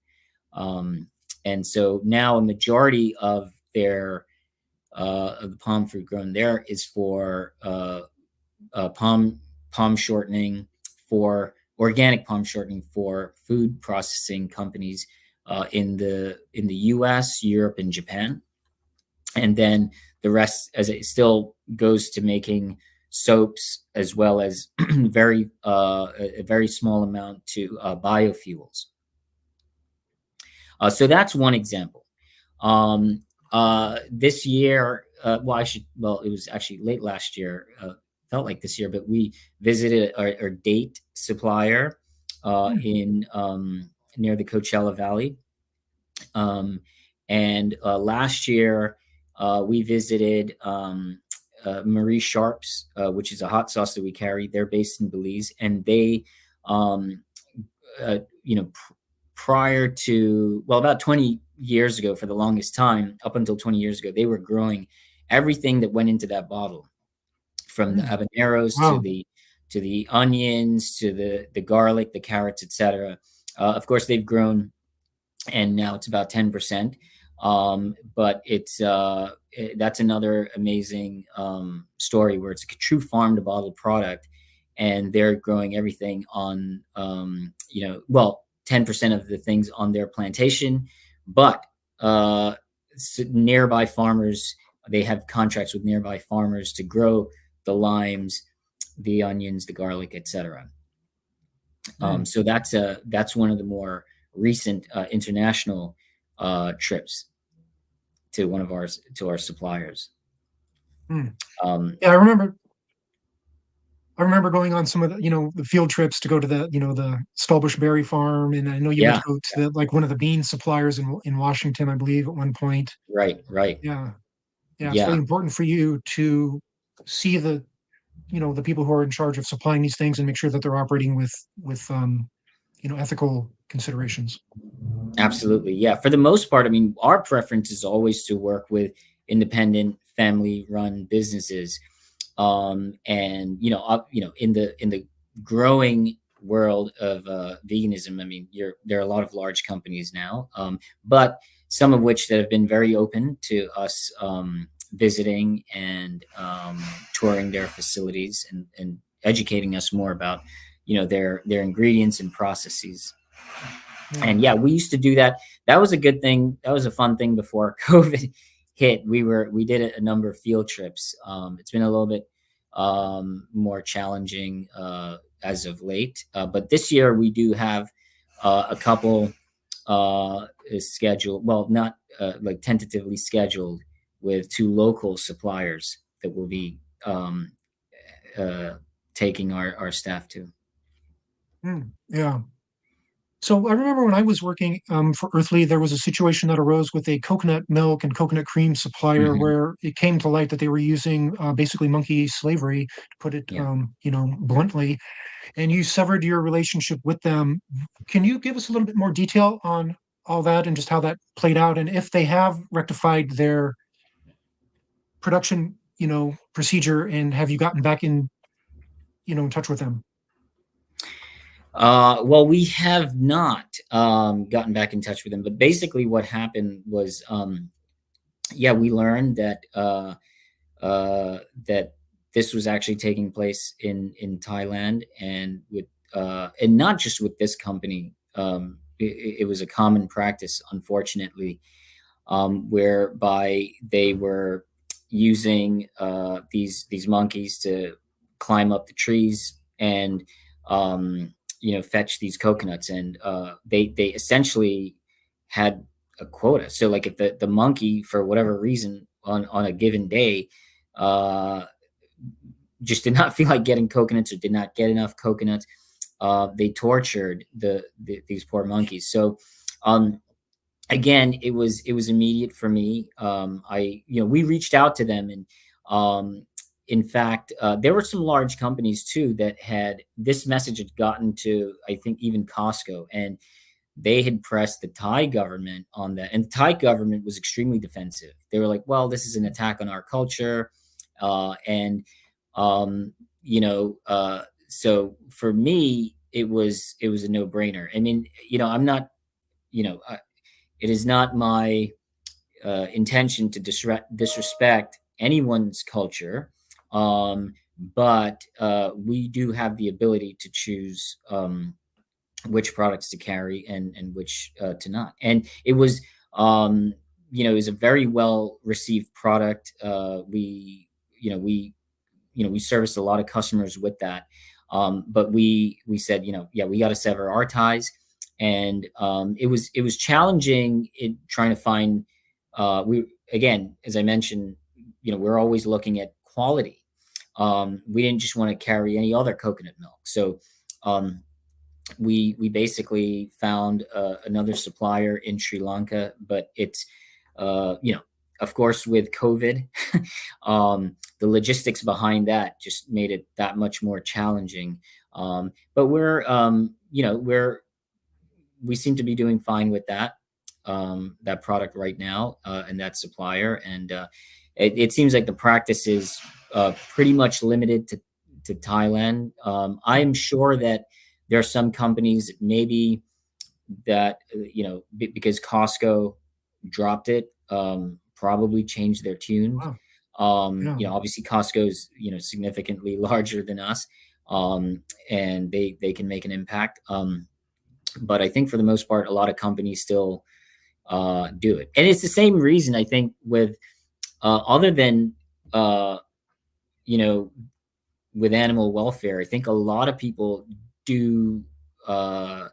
Um, and so now a majority of their of the palm fruit grown there is for palm shortening, for organic palm shortening for food processing companies in the U.S., Europe, and Japan, and then the rest as it still goes to making soaps as well as a very small amount to biofuels. So that's one example. This year, it was actually late last year, felt like this year, but we visited our date supplier in near the Coachella Valley. And last year, we visited Marie Sharp's, which is a hot sauce that we carry. They're based in Belize, and they, um, uh, you know, prior to, well, about 20 years ago, for the longest time, up until 20 years ago, they were growing everything that went into that bottle, from the Mm. habaneros Wow. to the onions to the garlic, the carrots, etc. Of course, they've grown, and now it's about 10%. But that's another amazing story where it's a true farm to bottle product, and they're growing everything on 10% of the things on their plantation, but nearby farmers, they have contracts with nearby farmers to grow the limes, the onions, the garlic, etc. Mm. So that's one of the more recent international trips to one of our suppliers. Mm. Um, Yeah, I remember going on some of the field trips to go to the Stallbush Berry Farm, and I know you got to yeah, go to like one of the bean suppliers in Washington, I believe, at one point. right, Yeah, yeah, it's really yeah, important for you to see the people who are in charge of supplying these things and make sure that they're operating with ethical considerations. absolutely, yeah. For the most part, I mean, our preference is always to work with independent, family-run businesses, and in the growing world of veganism. I mean, there are a lot of large companies now, but some of which that have been very open to us visiting and touring their facilities and educating us more about, their ingredients and processes. Yeah. And yeah, we used to do that. That was a good thing. That was a fun thing before COVID hit. We did a number of field trips. It's been a little bit more challenging as of late, but this year we do have a couple scheduled. Well, not like tentatively scheduled with two local suppliers that will be uh, taking our staff to. Yeah. So I remember when I was working for Earthly, there was a situation that arose with a coconut milk and coconut cream supplier Hmm. where it came to light that they were using basically monkey slavery, to put it, Yeah. bluntly. And you severed your relationship with them. Can you give us a little bit more detail on all that and just how that played out, and if they have rectified their production, procedure, and have you gotten back in touch with them? Well, we have not gotten back in touch with them, but basically what happened was, yeah, we learned that this was actually taking place in Thailand, and not just with this company. It was a common practice, unfortunately, whereby they were using these monkeys to climb up the trees and fetch these coconuts, and they essentially had a quota. So like if the monkey for whatever reason on a given day uh, just did not feel like getting coconuts or did not get enough coconuts, they tortured these poor monkeys. So um, again, it was immediate for me. We reached out to them, and in fact, there were some large companies too that had this message had gotten to, I think, even Costco, and they had pressed the Thai government on that, and the Thai government was extremely defensive. They were like, "Well, this is an attack on our culture," and um, so for me, it was a no brainer. I mean, I'm not, you know, it is not my intention to disrespect anyone's culture, but we do have the ability to choose which products to carry and which to not. And it was a very well received product. We serviced a lot of customers with that. But we said, yeah, we got to sever our ties, and it was challenging in trying to find. We again, as I mentioned, we're always looking at quality. We didn't just want to carry any other coconut milk, so um, we basically found another supplier in Sri Lanka, but it's of course with COVID, the logistics behind that just made it that much more challenging. But we seem to be doing fine with that product right now, and that supplier, and it seems like the practice is pretty much limited to Thailand. I'm sure that there are some companies maybe that because Costco dropped it, probably changed their tunes. Wow. Yeah. Obviously Costco's significantly larger than us, and they can make an impact. But I think for the most part, a lot of companies still do it, and it's the same reason I think with other than uh, you know with animal welfare. I think a lot of people do uh,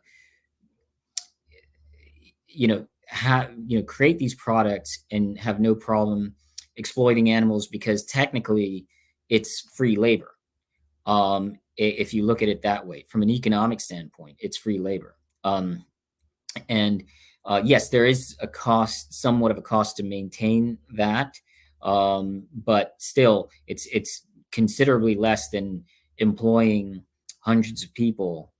create these products and have no problem exploiting animals because technically it's free labor. If you look at it that way, from an economic standpoint, it's free labor. And yes, there is a cost, somewhat of a cost to maintain that, but still, it's considerably less than employing hundreds of people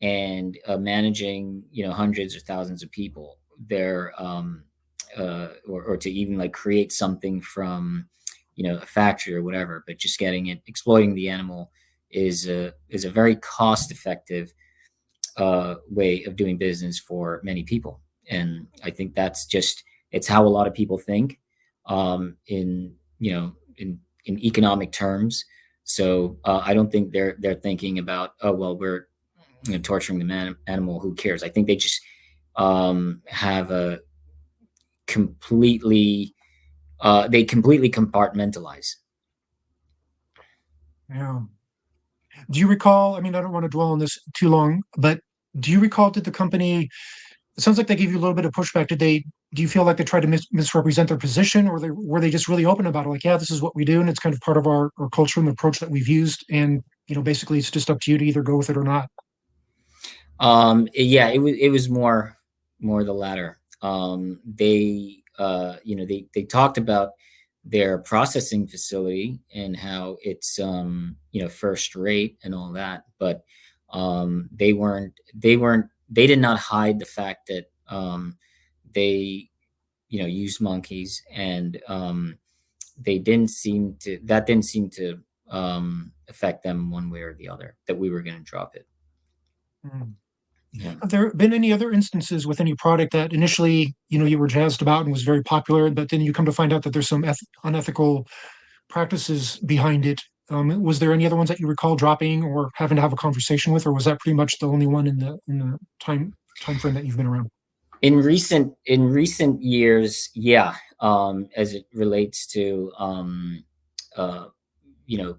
and managing hundreds or thousands of people there, or to even like create something from a factory or whatever. But just getting it, exploiting the animal is a very cost effective. way of doing business for many people. And I think that's just it's how a lot of people think in in economic terms. So I don't think they're thinking about, oh well, we're torturing the animal. Who cares? I think they just have a completely they completely compartmentalize. Yeah. Do you recall? I mean, I don't want to dwell on this too long, but do you recall, did the company, it sounds like they gave you a little bit of pushback. Do you feel like they tried to misrepresent their position, or were they just really open about it? Like, yeah, this is what we do, and it's kind of part of our culture and the approach that we've used. And, basically it's just up to you to either go with it or not. Yeah, it was more the latter. They talked about their processing facility and how it's first rate and all that, but they did not hide the fact that they used monkeys, and they didn't seem to affect them one way or the other, that we were going to drop it. Mm. Yeah. Have there been any other instances with any product that initially, you were jazzed about and was very popular, but then you come to find out that there's some unethical practices behind it? Was there any other ones that you recall dropping or having to have a conversation with, or was that pretty much the only one in the time frame that you've been around? In recent years, yeah, as it relates to uh, you know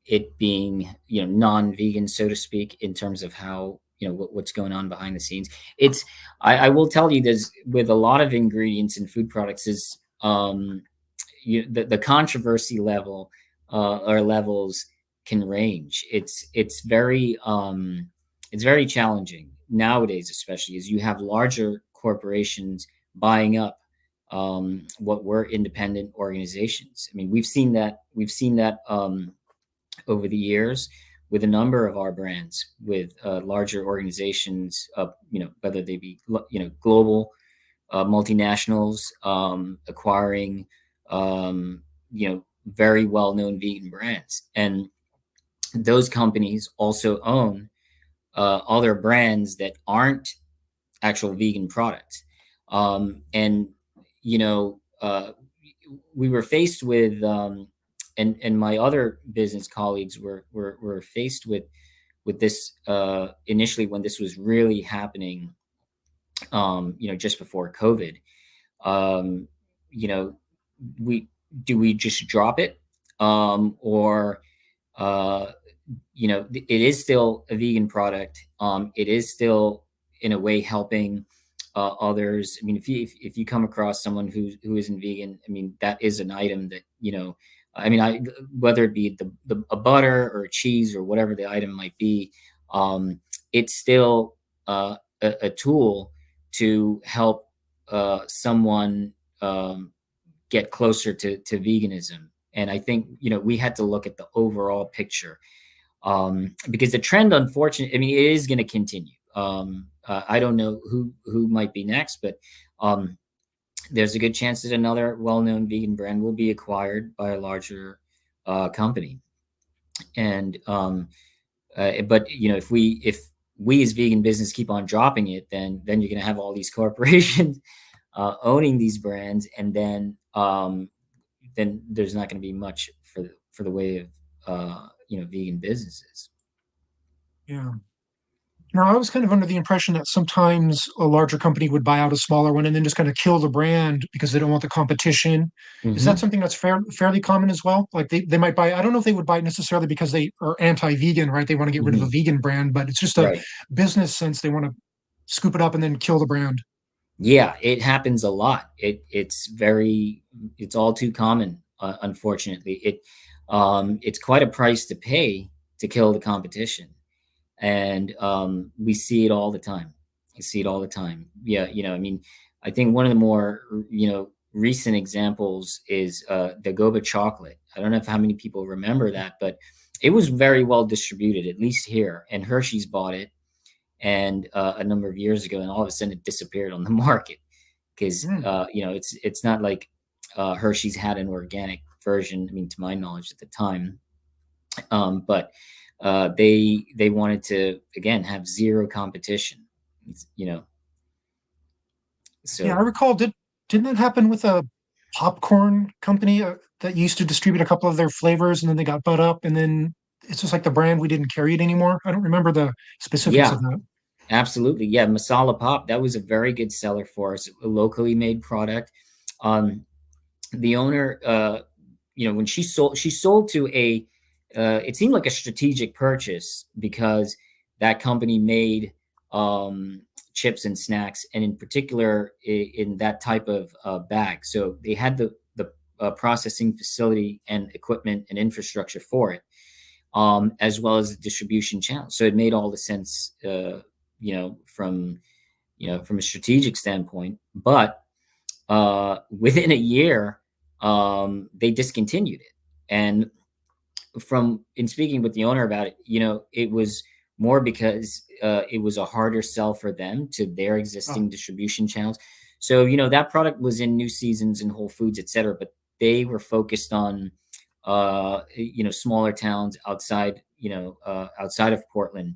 it being non-vegan, so to speak, in terms of how what's going on behind the scenes. It's I will tell you, there's with a lot of ingredients in food products is the controversy level or levels can range. It's very challenging nowadays, especially as you have larger corporations buying up what were independent organizations. I mean, we've seen that over the years with a number of our brands, with larger organizations, whether they be global multinationals acquiring very well-known vegan brands, and those companies also own other brands that aren't actual vegan products. And you know, we were faced with, and my other business colleagues were faced with this initially when this was really happening. Just before COVID. Um, you know, we we just drop it, or uh, it is still a vegan product. It is still in a way helping others. I mean, if you come across someone who isn't vegan, I mean, that is an item that I mean, whether it be a butter or a cheese or whatever the item might be, it's still a tool to help someone get closer to veganism. And I think we had to look at the overall picture, because the trend, unfortunately, I mean, it is going to continue. I don't know who might be next, but there's a good chance that another well-known vegan brand will be acquired by a larger company. And but if we as vegan business keep on dropping it, then you're going to have all these corporations owning these brands, and then there's not going to be much for the way of vegan businesses. Yeah. Now, I was kind of under the impression that sometimes a larger company would buy out a smaller one and then just kind of kill the brand because they don't want the competition. Is that Hmm. something that's fairly common as well? Like they might buy, I don't know if they would buy it necessarily because they are anti-vegan, right? They want to get rid of a Hmm. vegan brand, but it's just a Right. business sense. They want to scoop it up and then kill the brand. Yeah, it happens a lot. It's all too common, unfortunately. It's quite a price to pay to kill the competition, and we see it all the time. I see it all the time. Yeah, I mean, I think one of the more recent examples is the Goba chocolate. I don't know how many people remember that, but it was very well distributed, at least here, and Hershey's bought it and a number of years ago, and all of a sudden it disappeared on the market because Hmm. it's not like Hershey's had an organic version. I mean, to my knowledge, at the time, But they wanted to again have zero competition, you know. Yeah, I So recall, didn't that happen with a popcorn company that used to distribute a couple of their flavors and then they got bought up and then it's just like the brand we didn't carry it anymore. I don't remember the specifics yeah, of that. absolutely, yeah. Masala pop, that was a very good seller for us, a locally made product. Um, the owner, when she sold to a, it seemed like a strategic purchase because that company made um, chips and snacks, and in particular in that type of bag. So they had the processing facility and equipment and infrastructure for it, as well as the distribution channel. So it made all the sense, from from a strategic standpoint. But within a year, they discontinued it. And from in speaking with the owner about it, it was more because it was a harder sell for them to their Oh, existing distribution channels. So that product was in New Seasons and Whole Foods, etc. But they were focused on smaller towns outside outside of Portland,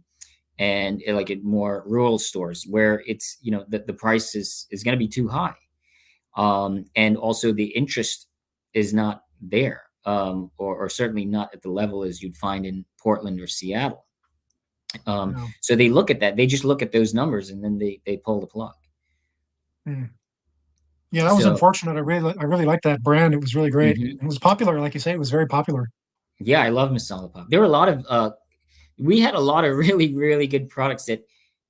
and like at more rural stores where it's the price is going to be too high, and also the interest is not there, or certainly not at the level as you'd find in Portland or Seattle. yeah. So they look at that, they just look at those numbers, and then they pull the plug. Hmm. Yeah, that was So unfortunate. I really liked that brand. It was really great. mhm. It was popular, like you say, it was very popular. Yeah, I love Masala Pop. There were a lot of we had a lot of really really good products that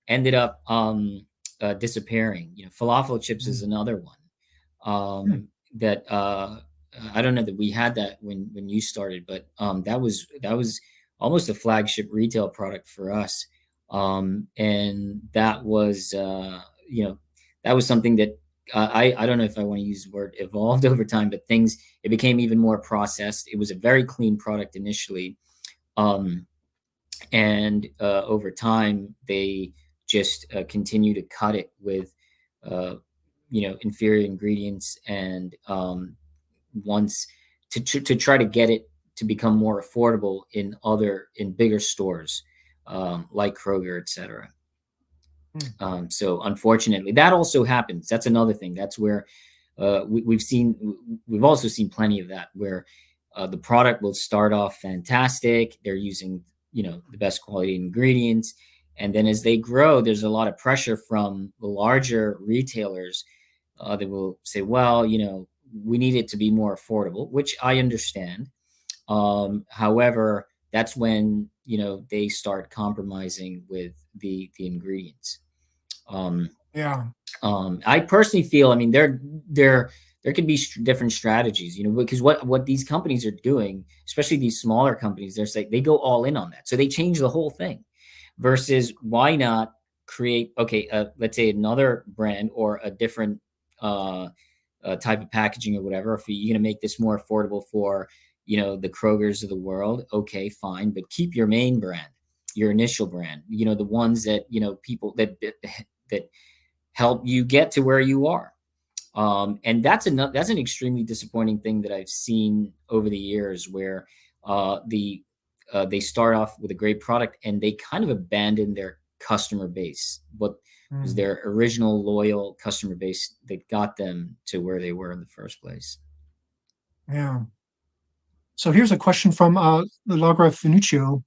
ended up disappearing. Falafel chips is Mm. another one, Hmm. that I don't know that we had that when you started, but that was almost a flagship retail product for us, and that was something that I don't know if I want to use the word evolved over time, but it became even more processed. It was a very clean product initially, um, and over time they just continue to cut it with uh, inferior ingredients, and once to try to get it to become more affordable in bigger stores, like Kroger, etc. Hmm. So unfortunately, that also happens. That's another thing. That's where we've also seen plenty of that, where the product will start off fantastic. They're using the best quality ingredients, and then as they grow, there's a lot of pressure from the larger retailers that will say, well, we need it to be more affordable, which I understand. However, that's when they start compromising with the ingredients. Um, Yeah. I personally feel, I mean, there could be different strategies, because what these companies are doing, especially these smaller companies, they're saying they go all in on that, so they change the whole thing. Versus, why not create, okay, let's say another brand or a different type of packaging or whatever. If you're going to make this more affordable for the Krogers of the world, okay, fine, but keep your main brand, your initial brand, the ones that people that help you get to where you are. And that's an extremely disappointing thing that I've seen over the years, where they start off with a great product and they kind of abandon their customer base, what was Hmm. their original loyal customer base that got them to where they were in the first place. Yeah. So here's a question from Lagra Finuccio.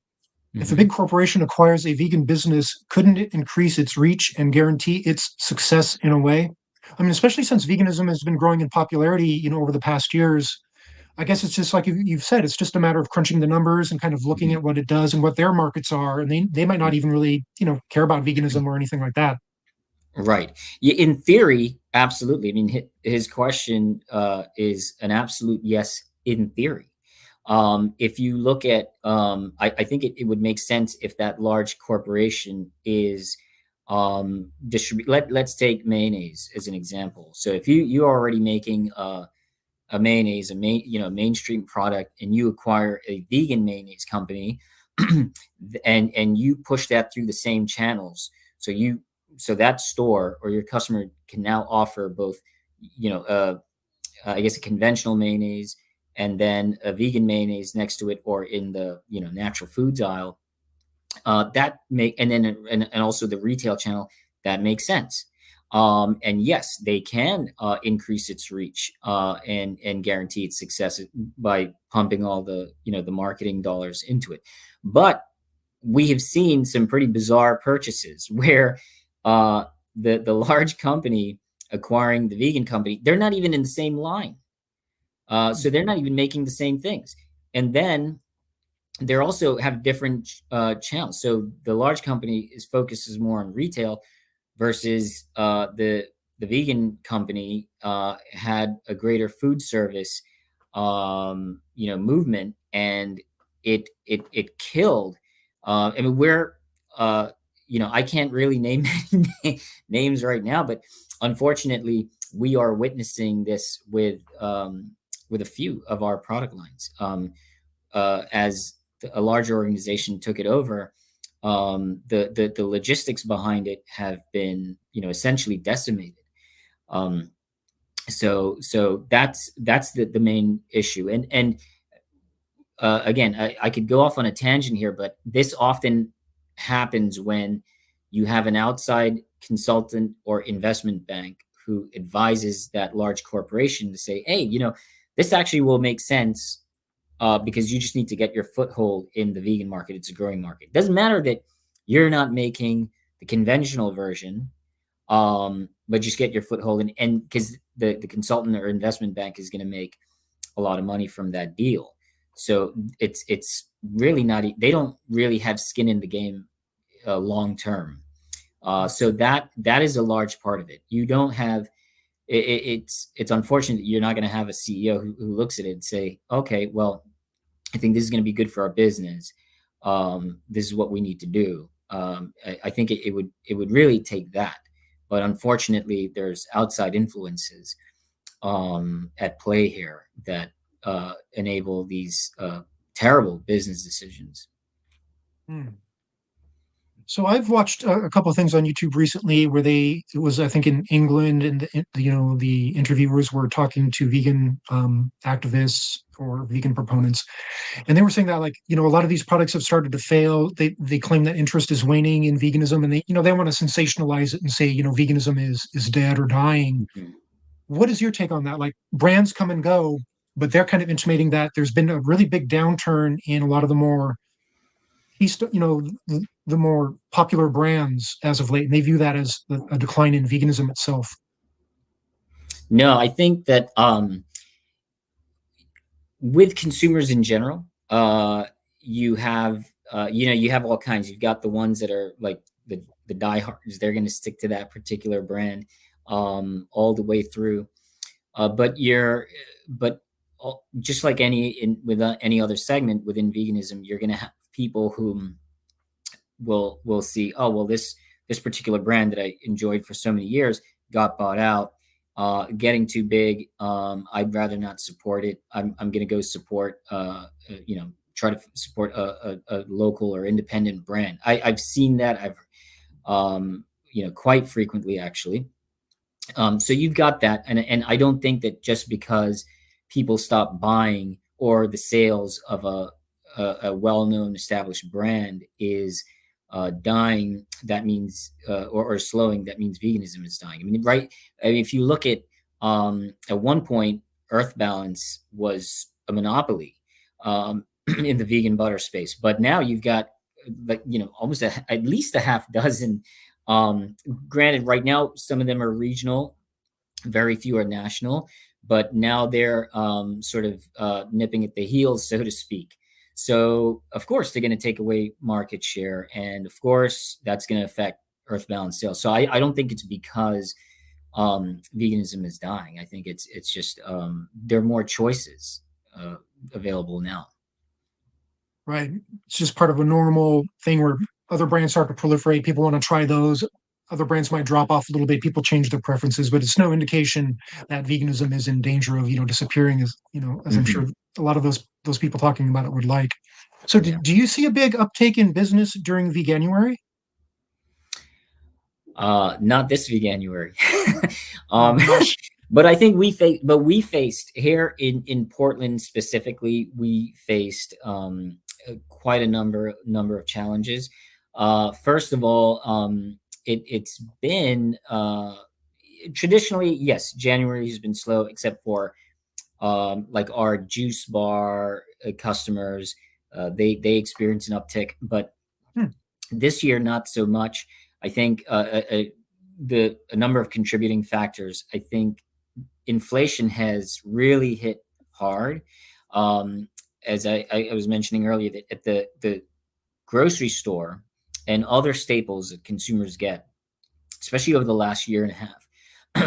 If a big Hmm. corporation acquires a vegan business, couldn't it increase its reach and guarantee its success in a way? I mean, especially since veganism has been growing in popularity, over the past years. I guess it's just like you've said, it's just a matter of crunching the numbers and kind of looking Hmm. at what it does and what their markets are. And they might not even really, care about veganism or anything like that. Right. Yeah, in theory, absolutely. I mean, his question is an absolute yes in theory. If you look at, I think it would make sense if that large corporation is distribute. Let's take mayonnaise as an example. So if you're already making a mayonnaise, mainstream product, and you acquire a vegan mayonnaise company, and you push that through the same channels, so that store or your customer can now offer both, I guess, a conventional mayonnaise, and then a vegan mayonnaise next to it, or in the natural foods aisle, that make and then and also the retail channel, that makes sense. And yes, they can increase its reach and guarantee its success by pumping all the marketing dollars into it. But we have seen some pretty bizarre purchases where uh, the large company acquiring the vegan company, they're not even in the same line, so they're not even making the same things, and then they also have different channels. So the large company focuses more on retail, versus the vegan company had a greater food service movement, and it killed. I mean, we're I can't really name names right now, but unfortunately, we are witnessing this with a few of our product lines. As a larger organization took it over, the logistics behind it have been essentially decimated. Um, so that's the main issue. And again, I could go off on a tangent here, but this often happens when you have an outside consultant or investment bank who advises that large corporation to say, hey, this actually will make sense, because you just need to get your foothold in the vegan market. It's a growing market. It doesn't matter that you're not making the conventional version, but just get your foothold in, and because the consultant or investment bank is going to make a lot of money from that deal. So it's really not. They don't really have skin in the game long term. So that is a large part of it. You don't have. It's unfortunate that you're not going to have a CEO who looks at it and say, okay, well, I think this is going to be good for our business. This is what we need to do. I think it would really take that, but unfortunately, there's outside influences at play here that enable these terrible business decisions. Hmm. So I've watched a couple of things on YouTube recently where it was, I think, in England, and the interviewers were talking to vegan activists or vegan proponents, and they were saying that, like, a lot of these products have started to fail. They claim that interest is waning in veganism, and they want to sensationalize it and say, veganism is dead or dying. Mhm. What is your take on that? Like, brands come and go, but they're kind of intimating that there's been a really big downturn in a lot of the more the more popular brands as of late, and they view that as a decline in veganism itself. No, I think that with consumers in general, you have you have all kinds. You've got the ones that are like the diehards; they're going to stick to that particular brand all the way through. But just like with any other segment within veganism, you're going to have people who will see, oh well, this particular brand that I enjoyed for so many years got bought out, getting too big. I'd rather not support it. I'm going to go support try to support a local or independent brand. I've seen that. I've quite frequently, actually. So you've got that, and I don't think that just because people stop buying, or the sales of a well-known established brand is dying, that means or slowing, that means veganism is dying. I mean, right? I mean, if you look at one point, Earth Balance was a monopoly in the vegan butter space, but now you've got, like, almost at least a half dozen. Granted, right now some of them are regional, very few are national, but now they're sort of nipping at the heels, so to speak. So of course they're going to take away market share, and of course that's going to affect Earth Balance sales. So I don't think it's because veganism is dying. I think it's just there are more choices available now. Right. It's just part of a normal thing where other brands start to proliferate. People want to try those. Other brands might drop off a little bit. People change their preferences, but it's no indication that veganism is in danger of, disappearing, as I'm Mm-hmm. sure a lot of those people talking about it would like. So Yeah. do you see a big uptake in business during Veganuary? Not this Veganuary. Oh um, gosh. But I think we faced here in Portland specifically, we faced quite a number of challenges. First of all, it's been traditionally, yes, January has been slow, except for like our juice bar customers. They experience an uptick, but Hmm. this year not so much. I think a number of contributing factors. I think inflation has really hit hard. Um, as I was mentioning earlier, that at the grocery store and other staples that consumers get, especially over the last year and a half,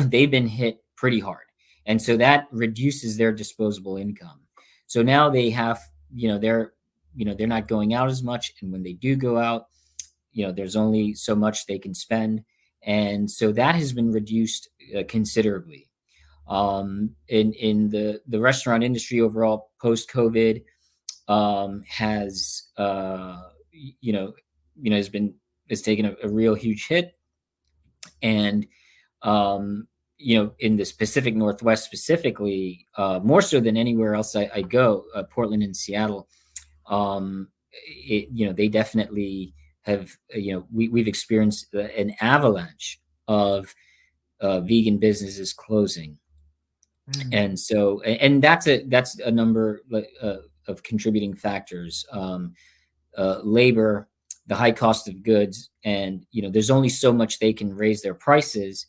they've been hit pretty hard. And so that reduces their disposable income. So now they have, they're not going out as much. And when they do go out, there's only so much they can spend. And so that has been reduced considerably. In the restaurant industry overall, post COVID, has you know has taken a real huge hit. And um, in the Pacific Northwest specifically, more so than anywhere else I go, Portland and Seattle, they definitely have, we've experienced an avalanche of vegan businesses closing. Hmm. And so, and that's a number of contributing factors. Labor, the high cost of goods, and there's only so much they can raise their prices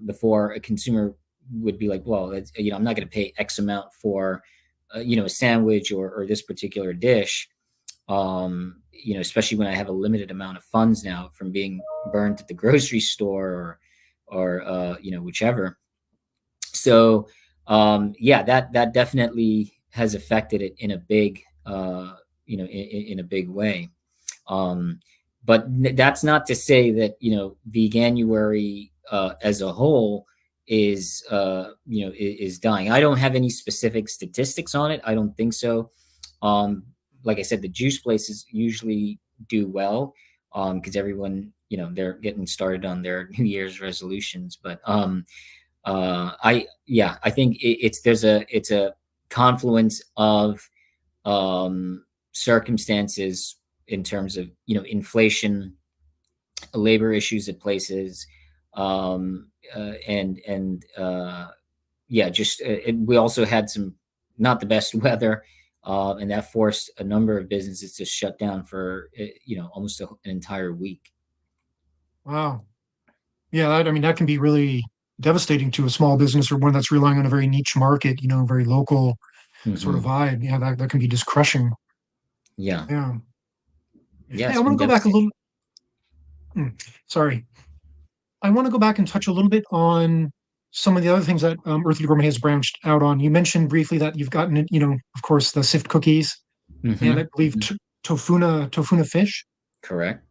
before a consumer would be like, well, I'm not going to pay X amount for a sandwich or this particular dish. Especially when I have a limited amount of funds now from being burnt at the grocery store or whichever. So yeah, that definitely has affected it in a big in a big way. um, but that's not to say that veganuary as a whole is dying. I don't have any specific statistics on it. I don't think so. um, like I said, the juice places usually do well because everyone, they're getting started on their New Year's resolutions. But I think it's a confluence of um, circumstances in terms of inflation, labor issues at places, and yeah, just we also had some not the best weather, and that forced a number of businesses to shut down for almost an entire week. Wow. Yeah, I mean, that can be really devastating to a small business or one that's relying on a very niche market, very local sort of Hmm. vibe. Yeah, that can be just crushing. Yeah, Yeah. yeah, Hey, I it's want been to go back a devastating. little. Sorry. I want to go back and touch a little bit on some of the other things that Earthly Gourmet has branched out on. You mentioned briefly that you've gotten, of course, the sift cookies and I Hmm. believe Hmm. tofuna fish. Correct.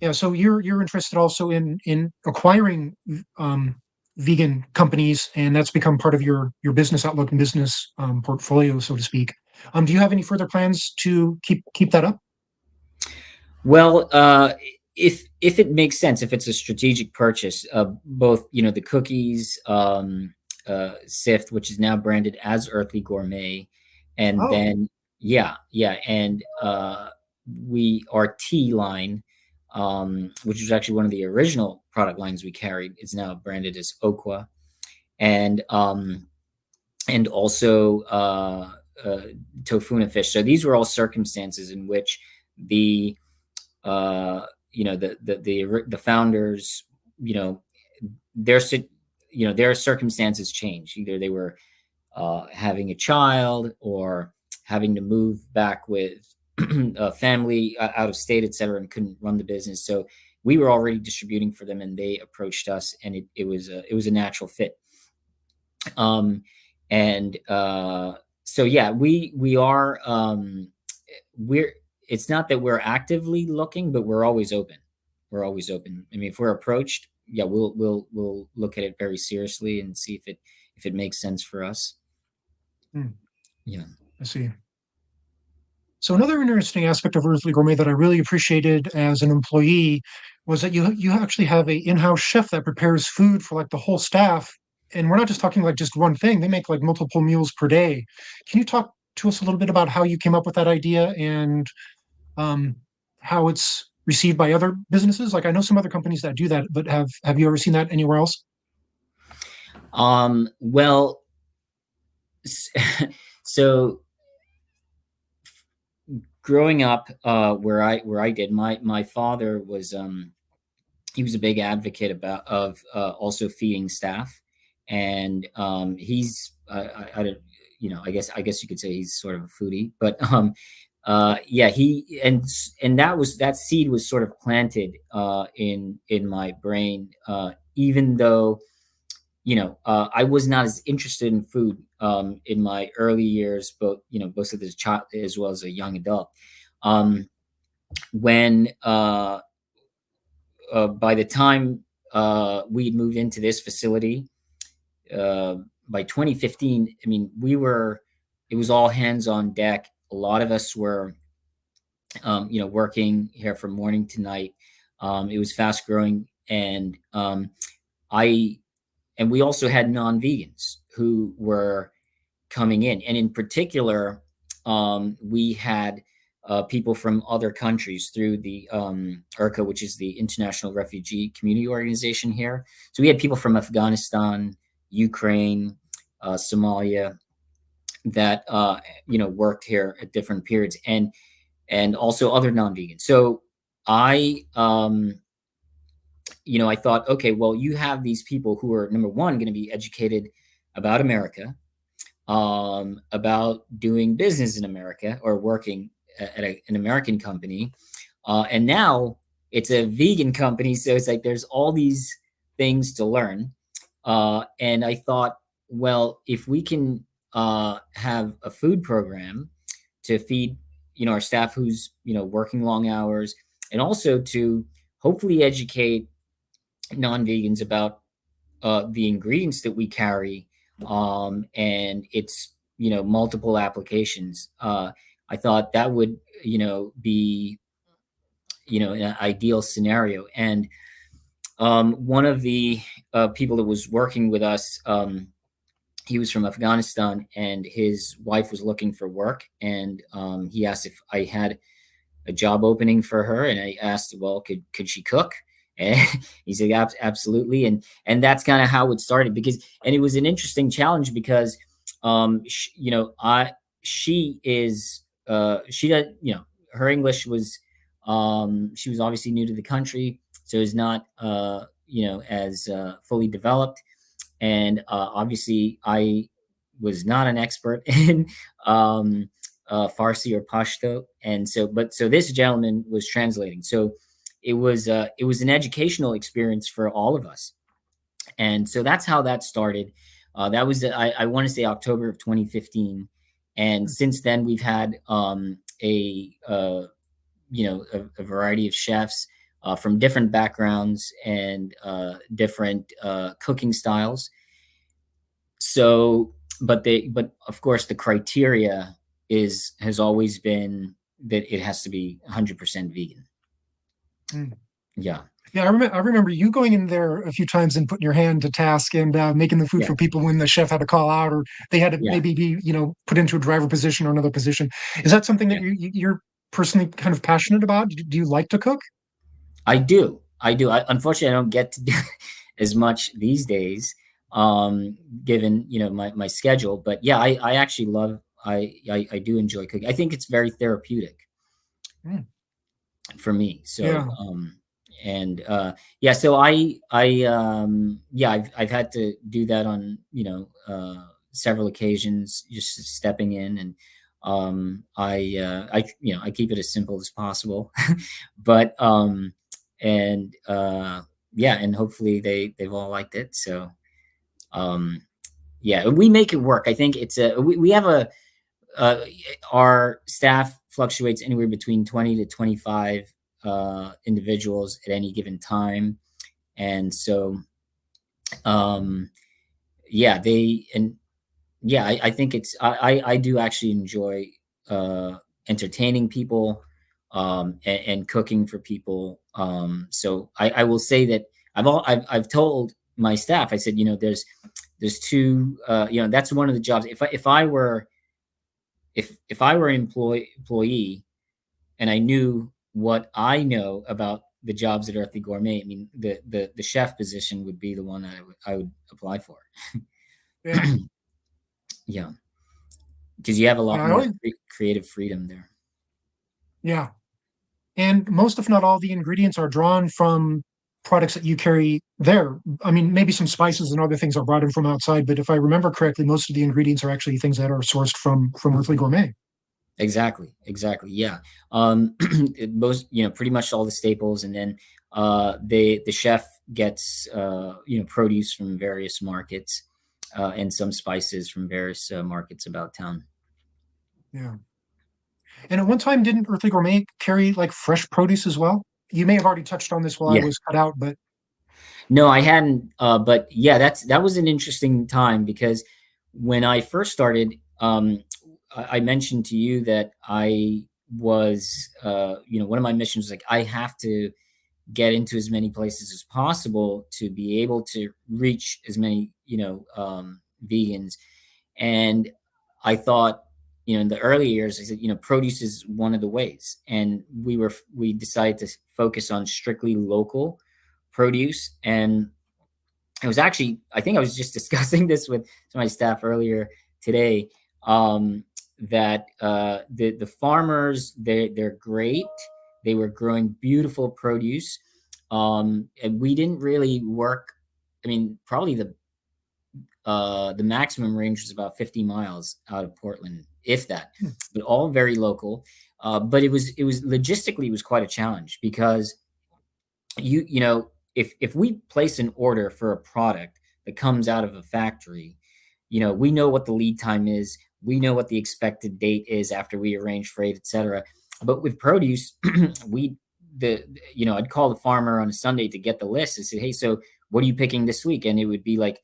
Yeah, so you're interested also in acquiring um, vegan companies, and that's become part of your business outlook and business portfolio, so to speak. Do you have any further plans to keep that up? Well, if it makes sense, if it's a strategic purchase, both the cookies, Sift, which is now branded as Earthly Gourmet, and Oh, then yeah, and we our tea line, which was actually one of the original product lines we carried, is now branded as Okwa, and also Tofuna fish. So these were all circumstances in which the the founders, you know, their their circumstances changed. Either they were having a child or having to move back with a family out of state, et cetera, and couldn't run the business. So we were already distributing for them, and they approached us, and it was a natural fit. Um, and so yeah, we are we're it's not that we're actively looking, but we're always open. We're always open. I mean, if we're approached, yeah, we'll look at it very seriously and see if it makes sense for us. hmm, Yeah. I see. So another interesting aspect of Earthly Gourmet that I really appreciated as an employee was that you actually have a in-house chef that prepares food for like the whole staff. and we're not just talking like just one thing. They make like multiple meals per day. Can you talk to us a little bit about how you came up with that idea and um, how it's received by other businesses? Like I know some other companies that do that, but have you ever seen that anywhere else? Well, so growing up, where I did, my father was he was a big advocate about of also feeding staff, and he's I don't, I guess you could say he's sort of a foodie, but yeah, and that seed was sort of planted in my brain, even though I was not as interested in food in my early years, both as a child as well as a young adult. Um, when By the time we moved into this facility, uh, by 2015, I mean, it was all hands on deck. A lot of us were, working here from morning to night. It was fast growing, I, and we also had non-vegans who were coming in, and in particular, we had people from other countries through the IRCA, which is the International Refugee Community Organization here. So we had people from Afghanistan, Ukraine, Somalia that worked here at different periods, and also other non-vegans. So I I thought, okay, well, you have these people who are, number one, going to be educated about America, about doing business in America or working at an American company. And now it's a vegan company. So it's like there's all these things to learn. And I thought, well, if we can have a food program to feed, our staff who's, working long hours, and also to hopefully educate non-vegans about the ingredients that we carry, and its multiple applications. I thought that would be an ideal scenario. And one of the people that was working with us, he was from Afghanistan, and his wife was looking for work, and he asked if I had a job opening for her, and I asked, well, could she cook? And he said, absolutely. And that's kind of how it started, and it was an interesting challenge because, she is, she does, her English was, she was obviously new to the country, so is not, as fully developed. And obviously, I was not an expert in Farsi or Pashto, and so this gentleman was translating. So it was an educational experience for all of us, and so that's how that started. That was I want to say October of 2015, and since then we've had a variety of chefs from different backgrounds and different cooking styles. So, but of course, the criteria has always been that it has to be 100% vegan. Mm. Yeah, Yeah, I remember you going in there a few times and putting your hand to task and making the food yeah, for people when the chef had to call out or they had to yeah, maybe be, put into a driver position or another position. Is that something that yeah. you're personally kind of passionate about? Do you like to cook? I do. I do. Unfortunately, I don't get to do as much these days, given my schedule. But yeah, I actually love. I do enjoy cooking. I think it's very therapeutic Mm. for me. So Yeah. and yeah, so I've had to do that on several occasions, just stepping in, and I keep it as simple as possible, but and yeah, and hopefully they've all liked it. So um yeah, we make it work. I think we have uh, our staff fluctuates anywhere between 20 to 25 individuals at any given time. And so, um, yeah, I think I do actually enjoy entertaining people, and cooking for people. So I will say that I've told my staff, I said, There's two. That's one of the jobs. If I were an employee and I knew what I know about the jobs at Earthly Gourmet, I mean, the chef position would be the one that I would apply for. Yeah. Yeah, because you have a lot Yeah. I more always, creative freedom there. yeah. And most, if not all, the ingredients are drawn from products that you carry there. I mean, maybe some spices and other things are brought in from outside, but if I remember correctly, most of the ingredients are actually things that are sourced from Earthly Gourmet. Exactly, exactly. Yeah. Most, pretty much all the staples, and then the chef gets produce from various markets, and some spices from various markets about town. Yeah. And at one time, didn't Earthly Gourmet carry like fresh produce as well? You may have already touched on this while I Yeah. was cut out, but No, I hadn't. But yeah, that was an interesting time because when I first started, I mentioned to you that I was, one of my missions was like I have to get into as many places as possible to be able to reach as many, vegans. And I thought, in the early years, I said, produce is one of the ways, and we decided to focus on strictly local produce. And it was actually, I think I was just discussing this with some of my staff earlier today. That the farmers, they're great. They were growing beautiful produce, and we didn't really work. I mean, probably the maximum range was about 50 miles out of Portland, if that, hmm, but all very local. But it was logistically, it was quite a challenge because if we place an order for a product that comes out of a factory, we know what the lead time is, we know what the expected date is after we arrange freight, etc. But with produce, we the I'd call the farmer on a Sunday to get the list and say, hey, so what are you picking this week? And it would be like,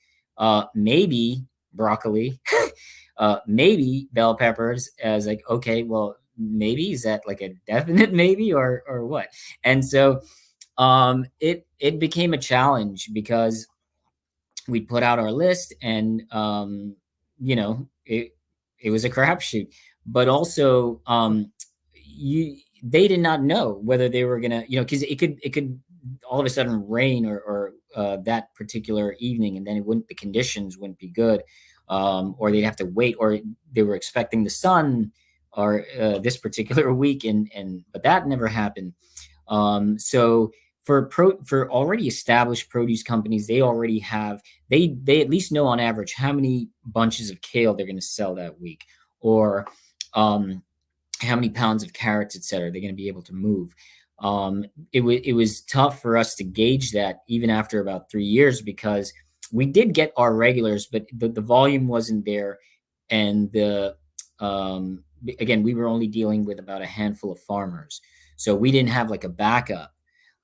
maybe broccoli, maybe bell peppers. As like, okay, well, maybe, is that like a definite maybe, or what? And so it became a challenge because we'd put out our list, and it was a crapshoot. But also, you they did not know whether they were gonna, because it could all of a sudden rain, or that particular evening, and then the conditions wouldn't be good, or they'd have to wait, or they were expecting the sun, or this particular week, and but that never happened. So for already established produce companies, they already have, they at least know on average how many bunches of kale they're going to sell that week, or um, how many pounds of carrots, et cetera, they're going to be able to move. It was tough for us to gauge that even after about 3 years, because we did get our regulars, but the volume wasn't there, and again, we were only dealing with about a handful of farmers, so we didn't have like a backup,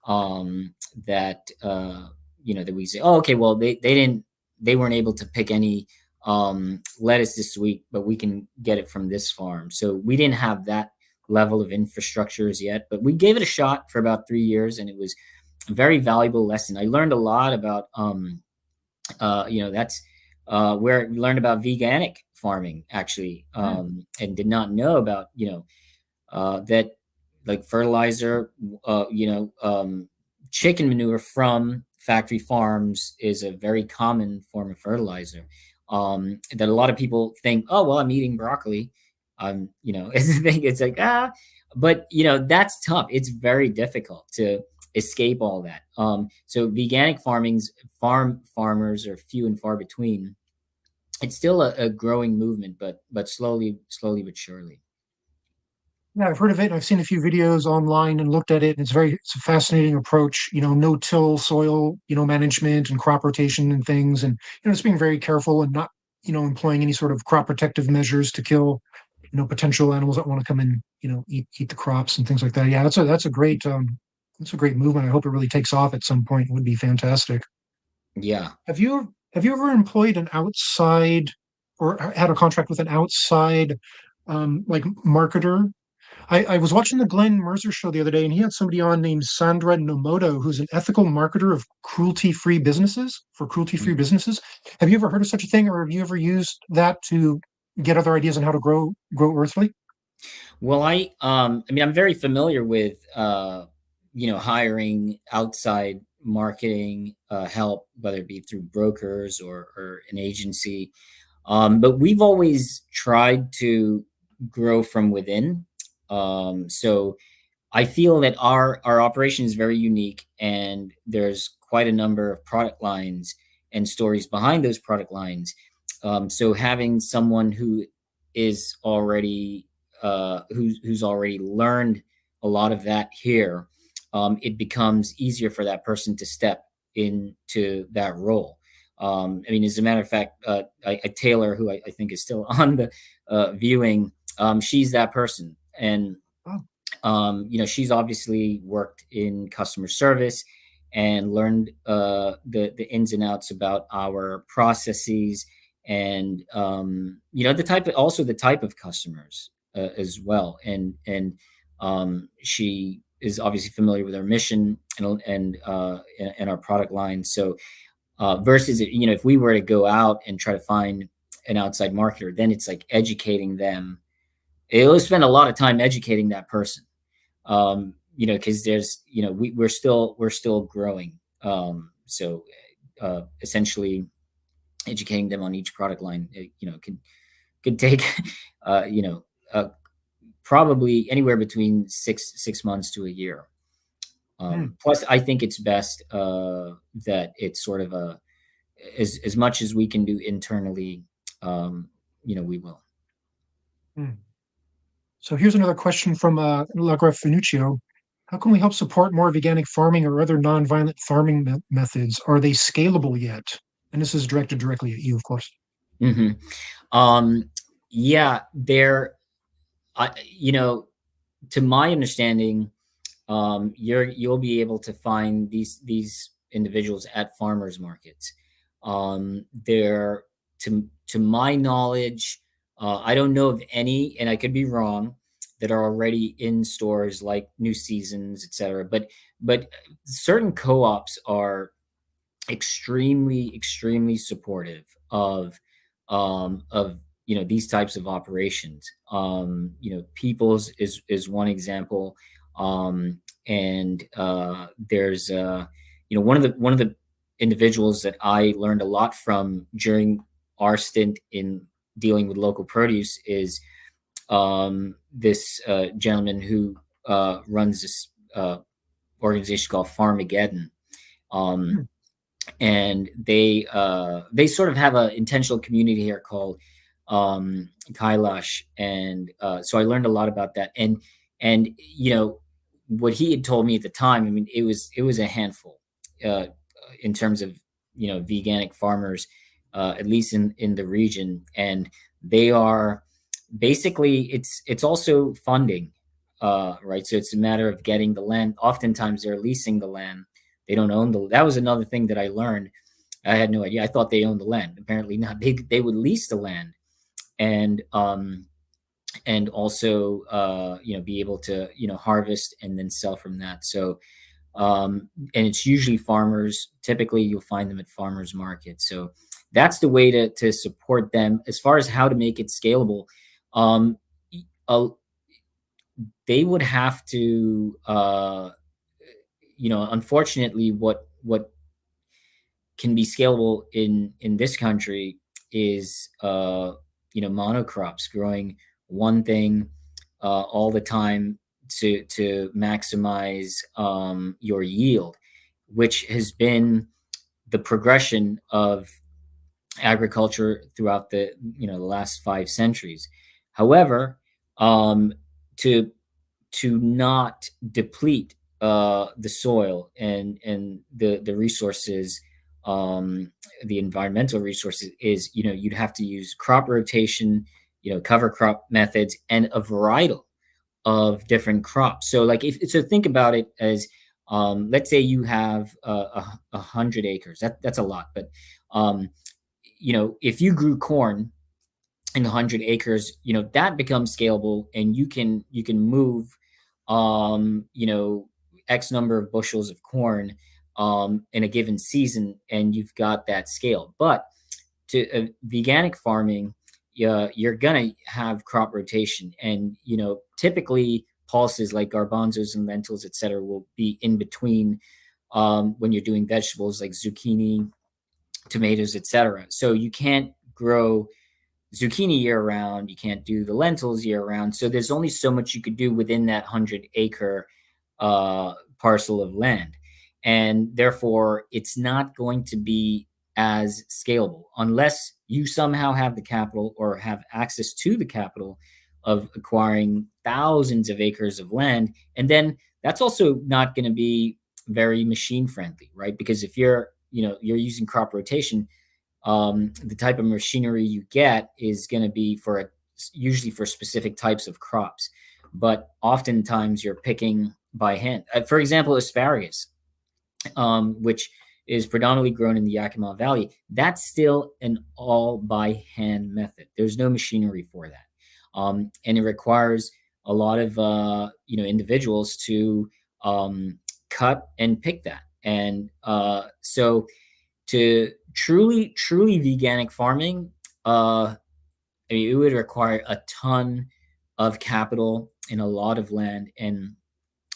that that we say, oh, okay, well, they weren't able to pick any lettuce this week, but we can get it from this farm. So we didn't have that level of infrastructures yet, but we gave it a shot for about 3 years, and it was a very valuable lesson. I learned a lot about, that's where we learned about veganic farming, actually, hmm, and did not know about, that, like, fertilizer, chicken manure from factory farms is a very common form of fertilizer. That a lot of people think, oh, well, I'm eating broccoli. It's the thing. It's like, but that's tough. It's very difficult to escape all that. So veganic farmers are few and far between. It's still a growing movement, but slowly but surely. yeah, I've heard of it. And I've seen a few videos online and looked at it. And it's a fascinating approach. No-till soil, management and crop rotation and things, and just being very careful and not, employing any sort of crop protective measures to kill, potential animals that want to come and, eat the crops and things like that. Yeah, that's a great movement. I hope it really takes off at some point. It would be fantastic. Yeah. Have you ever employed an outside or had a contract with an outside like marketer I was watching the Glenn Mercer show the other day, and he had somebody on named Sandra Nomoto, who's an ethical marketer of cruelty-free businesses for cruelty-free businesses. Have you ever heard of such a thing, or have you ever used that to get other ideas on how to grow Earthly? Well, I mean, I'm very familiar with, hiring outside marketing help, whether it be through brokers or an agency. But we've always tried to grow from within. So I feel that our operation is very unique, and there's quite a number of product lines and stories behind those product lines. So having someone who is already who's already learned a lot of that here, it becomes easier for that person to step into that role. I mean, as a matter of fact, Taylor, who I think is still on the viewing, she's that person, and Oh, she's obviously worked in customer service and learned the ins and outs about our processes, and the type of customers as well, and she is obviously familiar with our mission and our product line. So versus if we were to go out and try to find an outside marketer, then it's like educating them. It'll spend a lot of time educating that person, because there's we're still growing. Essentially educating them on each product line, could take uh, you know uh, probably anywhere between six months to a year. hmm, Plus, I think it's best that it's sort of a as much as we can do internally, we will. hmm. So here's another question from Lagra Finuccio. How can we help support more organic farming or other non-violent farming methods? Are they scalable yet? And this is directed directly at you, of course. hmm Um, yeah, there. You know, to my understanding, you'll be able to find these individuals at farmers markets. They're to my knowledge, I don't know of any, and I could be wrong, that are already in stores like New Seasons, etc. But certain co-ops are extremely supportive of these types of operations. People's is one example, and there's one of the individuals that I learned a lot from during our stint in dealing with local produce is this gentleman who runs this organization called Farmageddon. Hmm, Um, and they sort of have a intentional community here called Kailash, and so I learned a lot about that. And what he had told me at the time. I mean, it was a handful in terms of veganic farmers, at least in the region, and they are basically it's also funding, right? So it's a matter of getting the land. Oftentimes they're leasing the land. They don't own the. That was another thing that I learned. I had no idea. I thought they owned the land. Apparently not. They would lease the land, and also be able to harvest and then sell from that. So and it's usually farmers. Typically, you'll find them at farmers markets. So that's the way to support them. As far as how to make it scalable, um, uh, they would have to. Unfortunately, what can be scalable in this country is monocrops, growing one thing all the time to maximize your yield, which has been the progression of agriculture throughout the last 5 centuries. However, to not deplete the soil and the resources, the environmental resources, is you'd have to use crop rotation, cover crop methods, and a variety of different crops. So like think about it as, let's say you have 100 acres. That's a lot, but if you grew corn in 100 acres, that becomes scalable, and you can move, you know, X number of bushels of corn in a given season, and you've got that scale. But to veganic farming, you're gonna have crop rotation, and typically pulses like garbanzos and lentils, etc., will be in between when you're doing vegetables like zucchini, tomatoes, etc. So you can't grow zucchini year round. You can't do the lentils year round. So there's only so much you could do within that 100-acre parcel of land. And therefore, it's not going to be as scalable unless you somehow have the capital or have access to the capital of acquiring thousands of acres of land. And then that's also not going to be very machine friendly, right? Because if you're using crop rotation, the type of machinery you get is going to be usually for specific types of crops, but oftentimes you're picking by hand. For example, asparagus, which is predominantly grown in the Yakima Valley, that's still an all by hand method. There's no machinery for that, and it requires a lot of individuals to cut and pick that, and so to truly veganic farming, I mean, it would require a ton of capital and a lot of land, and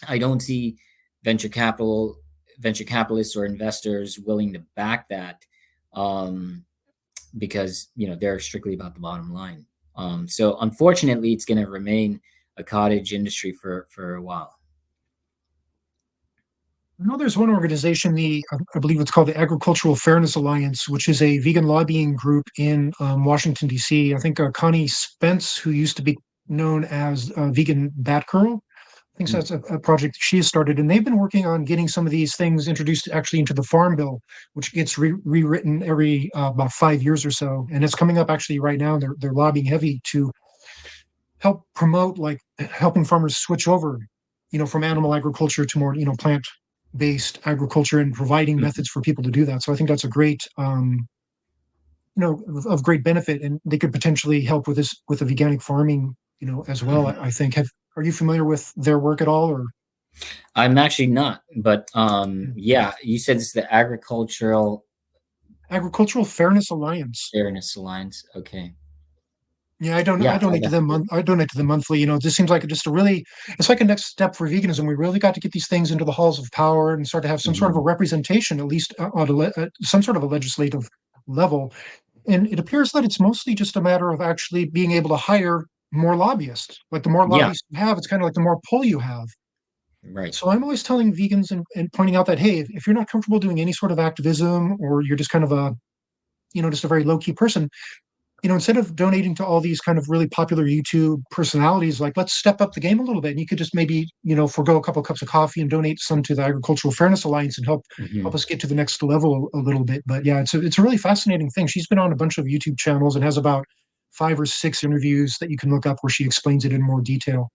I don't see venture capital venture capitalists or investors willing to back that, um, because they're strictly about the bottom line. So unfortunately, it's going to remain a cottage industry for a while. I know there's one organization, I believe it's called the Agricultural Fairness Alliance, which is a vegan lobbying group in Washington, D.C. I think Connie Spence, who used to be known as Vegan Batgirl, I think Mm. that's a project she has started, and they've been working on getting some of these things introduced actually into the Farm Bill, which gets rewritten every about 5 years or so, and it's coming up actually right now. They're lobbying heavy to help promote, like, helping farmers switch over, from animal agriculture to more, plant-based agriculture, and providing Mhm. methods for people to do that. So I think that's a great, of great benefit, and they could potentially help with this with the veganic farming, as well. I Mhm. think. Are you familiar with their work at all, or? I'm actually not, but yeah, you said it's the Agricultural Agricultural Fairness Alliance. Fairness Alliance. Okay. Yeah, Yeah, I donate to them. I donate to them monthly. It just seems like just a really, it's like a next step for veganism. We really got to get these things into the halls of power and start to have some sort of a Mhm. representation, at least some sort of a legislative level. And it appears that it's mostly just a matter of actually being able to hire more lobbyists. Like the more Yeah, lobbyists you have, it's kind of like the more pull you have. right. So I'm always telling vegans and pointing out that, hey, if you're not comfortable doing any sort of activism, or you're just kind of just a very low key person, instead of donating to all these kind of really popular YouTube personalities, like, let's step up the game a little bit. And you could just maybe, forego a couple of cups of coffee and donate some to the Agricultural Fairness Alliance and help Mhm. us get to the next level a little bit. But yeah, it's a really fascinating thing. She's been on a bunch of YouTube channels and has about 5 or 6 interviews that you can look up where she explains it in more detail.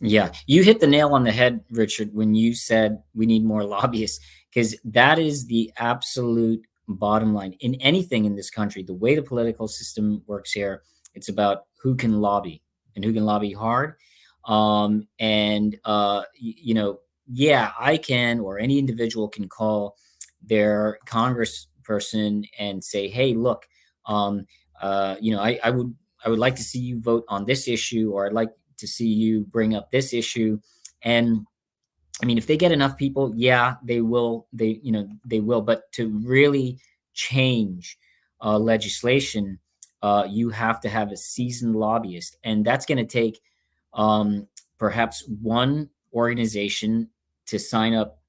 Yeah, you hit the nail on the head, Richard, when you said we need more lobbyists, because that is the absolute bottom line in anything in this country. The way the political system works here, it's about who can lobby and who can lobby hard. And yeah, I can, or any individual can call their congressperson and say, "Hey, look, um, I would like to see you vote on this issue, or I'd like to see you bring up this issue." And I mean, if they get enough people, yeah, they will. But to really change legislation, you have to have a seasoned lobbyist, and that's going to take um, perhaps one organization to sign up,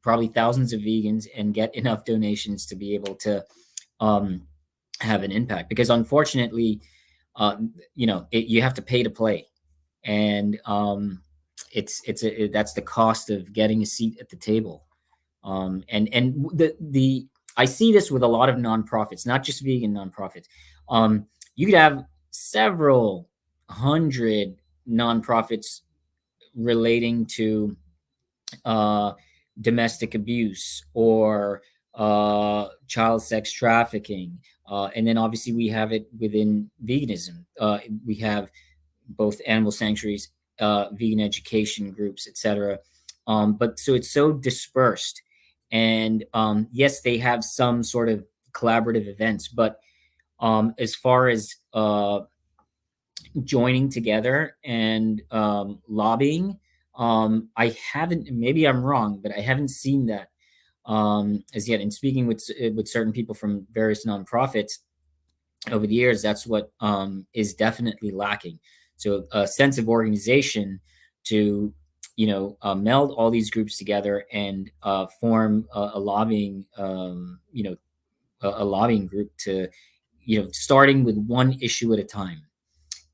probably thousands of vegans, and get enough donations to be able to um, have an impact. Because unfortunately, you have to pay to play, and that's the cost of getting a seat at the table. And the I see this with a lot of nonprofits, not just vegan nonprofits. You could have several hundred nonprofits relating to uh, domestic abuse, or child sex trafficking, And then obviously we have it within veganism. We have both animal sanctuaries, vegan education groups, etc. But so it's so dispersed, and yes, they have some sort of collaborative events, but as far as joining together and lobbying, I haven't. Maybe I'm wrong, but I haven't seen that as yet. And speaking with certain people from various nonprofits over the years, that's what is definitely lacking. So a sense of organization to meld all these groups together and form a lobbying a lobbying group to starting with one issue at a time,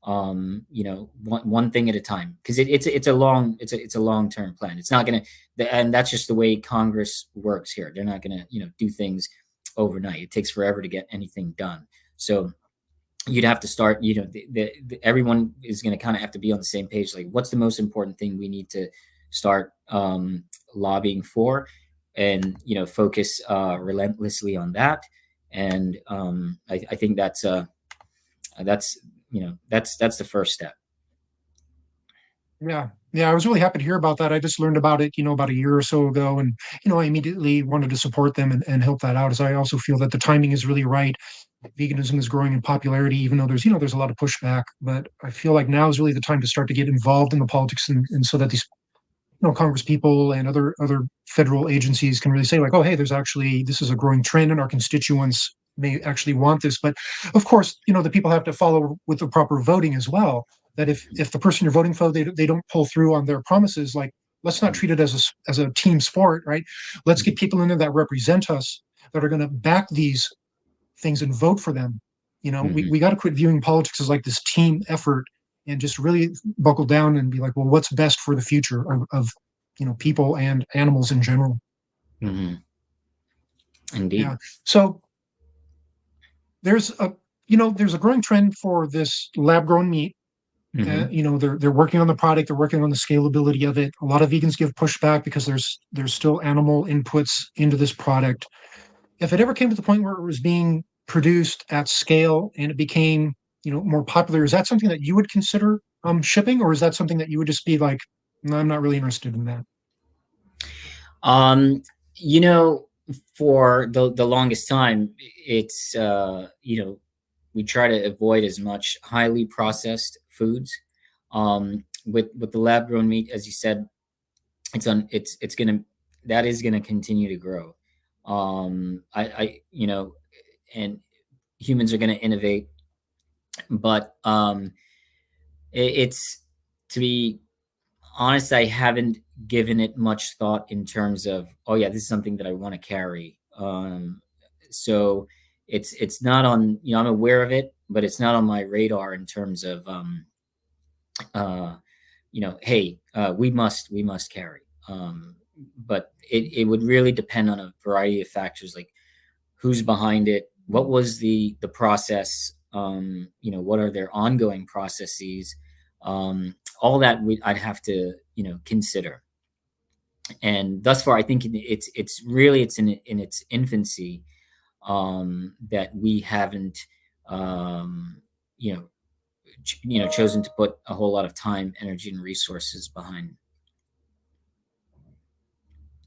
one thing at a time, because it's a long term plan. It's not gonna, and that's just the way Congress works here. They're not gonna do things overnight. It takes forever to get anything done. So you'd have to start, everyone is going to kind of have to be on the same page. Like, what's the most important thing we need to start lobbying for, and focus relentlessly on that. And I think that's that's the first step. Yeah. Yeah, I was really happy to hear about that. I just learned about it, about a year or so ago, and I immediately wanted to support them and help that out. As I also feel that the timing is really right. Veganism is growing in popularity, even though there's a lot of pushback. But I feel like now is really the time to start to get involved in the politics, and so that these Congress people and other federal agencies can really say, like, oh, hey, this is a growing trend, and our constituents may actually want this. But of course, the people have to follow with the proper voting as well. That if the person you're voting for, they don't pull through on their promises, like, let's not treat it as a team sport, right? Let's get people in there that represent us, that are going to back these things and vote for them. Mm-hmm. We got to quit viewing politics as like this team effort, and just really buckle down and be like, well, what's best for the future of people and animals in general. Mm-hmm. Indeed. Yeah. So there's a growing trend for this lab grown meat. Mm-hmm. They're working on the product, they're working on the scalability of it. A lot of vegans give pushback because there's still animal inputs into this product. If it ever came to the point where it was being produced at scale and it became more popular, is that something that you would consider shipping, or is that something that you would just be like, no, I'm not really interested in that? Um, you know, for the longest time, it's we try to avoid as much highly processed foods. With the lab grown meat, as you said, it's gonna that is gonna continue to grow. I and humans are gonna innovate, but it's, to be honest, I haven't given it much thought in terms of, oh yeah, this is something that I want to carry. So it's not on, I'm aware of it, but it's not on my radar in terms of uh, hey, we must carry. But it would really depend on a variety of factors, like who's behind it, what was the process, what are their ongoing processes, all that I'd have to consider. And thus far, I think it's in its infancy, that we haven't you know chosen to put a whole lot of time, energy, and resources behind.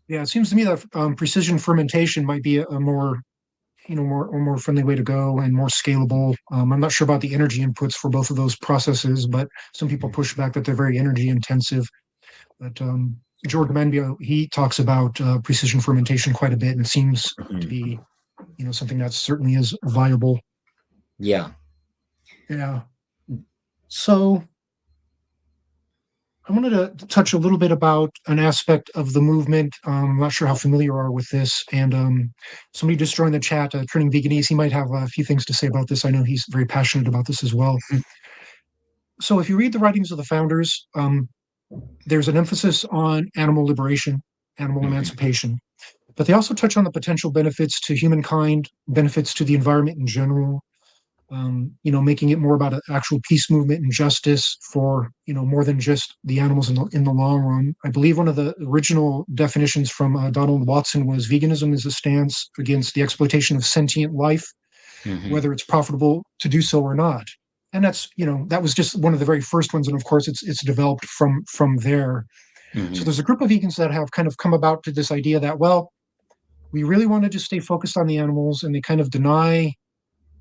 Yeah, it seems to me that precision fermentation might be a more more friendly way to go and more scalable. I'm not sure about the energy inputs for both of those processes, but some people push back that they're very energy intensive. But George Manbio, he talks about precision fermentation quite a bit, and it seems to Mhm. be something that certainly is viable. Yeah. Yeah. So I wanted to touch a little bit about an aspect of the movement. I'm not sure how familiar you are with this. And somebody just joined the chat, Turning Veganese. He might have a few things to say about this. I know he's very passionate about this as well. So if you read the writings of the founders, there's an emphasis on animal liberation, animal Mhm. emancipation, but they also touch on the potential benefits to humankind, benefits to the environment in general, making it more about an actual peace movement and justice for, more than just the animals in the long run. I believe one of the original definitions from Donald Watson was veganism is a stance against the exploitation of sentient life. Hmm. whether it's profitable to do so or not. And that's, that was just one of the very first ones. And of course, it's developed from there. So Hmm. there's a group of vegans that have kind of come about to this idea that, well, we really want to just stay focused on the animals, and they kind of deny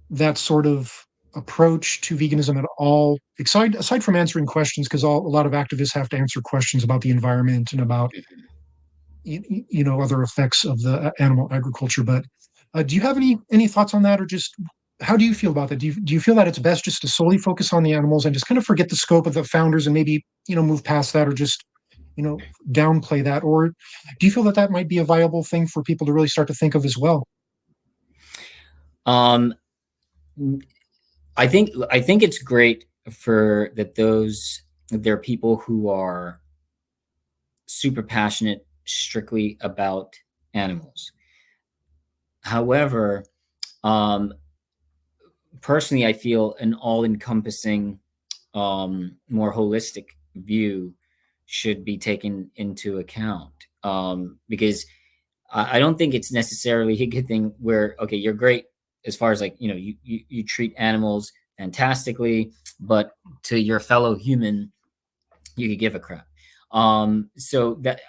that sort of approach to veganism at all, aside from answering questions, because a lot of activists have to answer questions about the environment and about other effects of the animal agriculture. But do you have any thoughts on that, or just how do you feel about that? Do you feel that it's best just to solely focus on the animals and just kind of forget the scope of the founders and maybe move past that, or just downplay that, or do you feel that that might be a viable thing for people to really start to think of as well? Um, I think it's great for that those there are people who are super passionate strictly about animals. However, um, personally, I feel an all-encompassing, more holistic view should be taken into account, because I don't think it's necessarily a good thing where okay, you're great as far as like you treat animals fantastically, but to your fellow human, you could give a crap. So that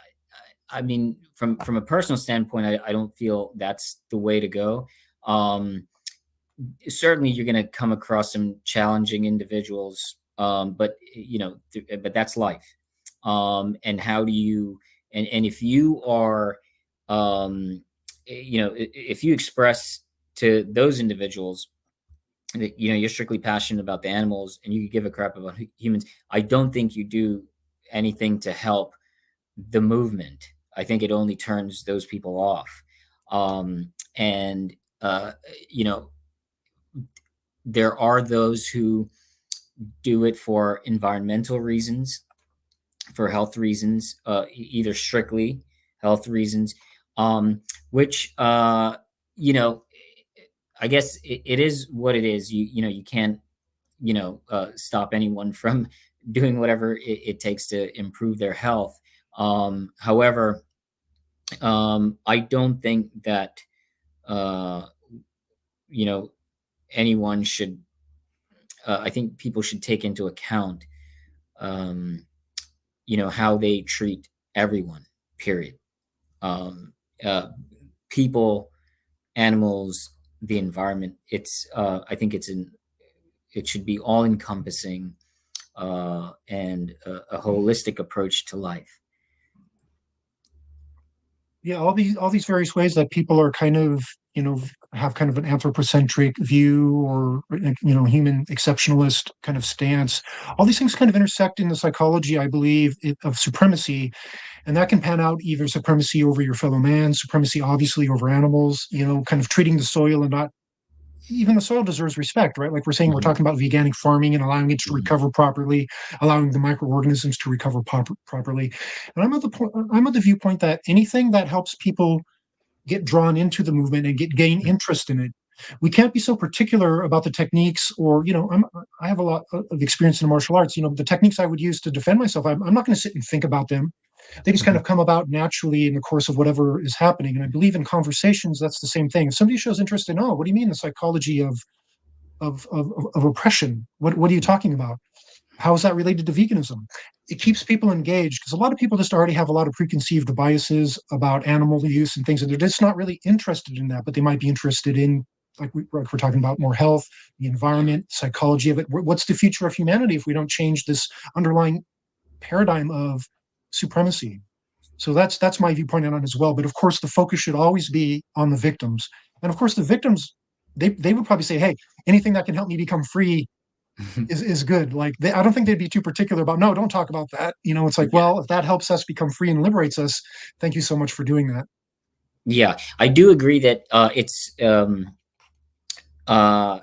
I mean, from a personal standpoint, I don't feel that's the way to go. Um, Certainly, you're going to come across some challenging individuals, but but that's life. And how do you and if you are, um, if you express to those individuals that you're strictly passionate about the animals and you give a crap about humans, I don't think you do anything to help the movement. I think it only turns those people off. And you know, there are those who do it for environmental reasons, for health reasons, either strictly health reasons, which you know, I guess it is what it is. You can't stop anyone from doing whatever it takes to improve their health. However, I don't think that uh, you know anyone should. I think people should take into account um, how they treat everyone. Period. Um, uh, People, animals, the environment. I think it should be all encompassing and a holistic approach to life. Yeah, all these various ways that people are kind of have kind of an anthropocentric view, or human exceptionalist kind of stance. All these things kind of intersect in the psychology, I believe, of supremacy, and that can pan out either supremacy over your fellow man, supremacy obviously over animals, kind of treating the soil and not even the soil deserves respect, right? Like we're saying, we're Hmm. talking about veganic farming and allowing it to Hmm. recover properly, allowing the microorganisms to recover properly. And I'm of the viewpoint that anything that helps people get drawn into the movement and gain interest in it. We can't be so particular about the techniques, or I have a lot of experience in martial arts. The techniques I would use to defend myself, I'm not going to sit and think about them. They just kind Hmm. of come about naturally in the course of whatever is happening. And I believe in conversations, that's the same thing. If somebody shows interest in, oh, what do you mean the psychology of oppression? What are you talking about? How is that related to veganism? It keeps people engaged, because a lot of people just already have a lot of preconceived biases about animal use and things, and they're just not really interested in that, but they might be interested in, like we're talking about, more health, the environment, psychology of it. What's the future of humanity if we don't change this underlying paradigm of supremacy? So that's my viewpoint on it as well. But of course, the focus should always be on the victims. And of course, the victims, they would probably say, hey, anything that can help me become free is good. Like I don't think they'd be too particular about, no, don't talk about that. It's like, Yeah. well, if that helps us become free and liberates us, thank you so much for doing that. Yeah, I do agree that it's uh,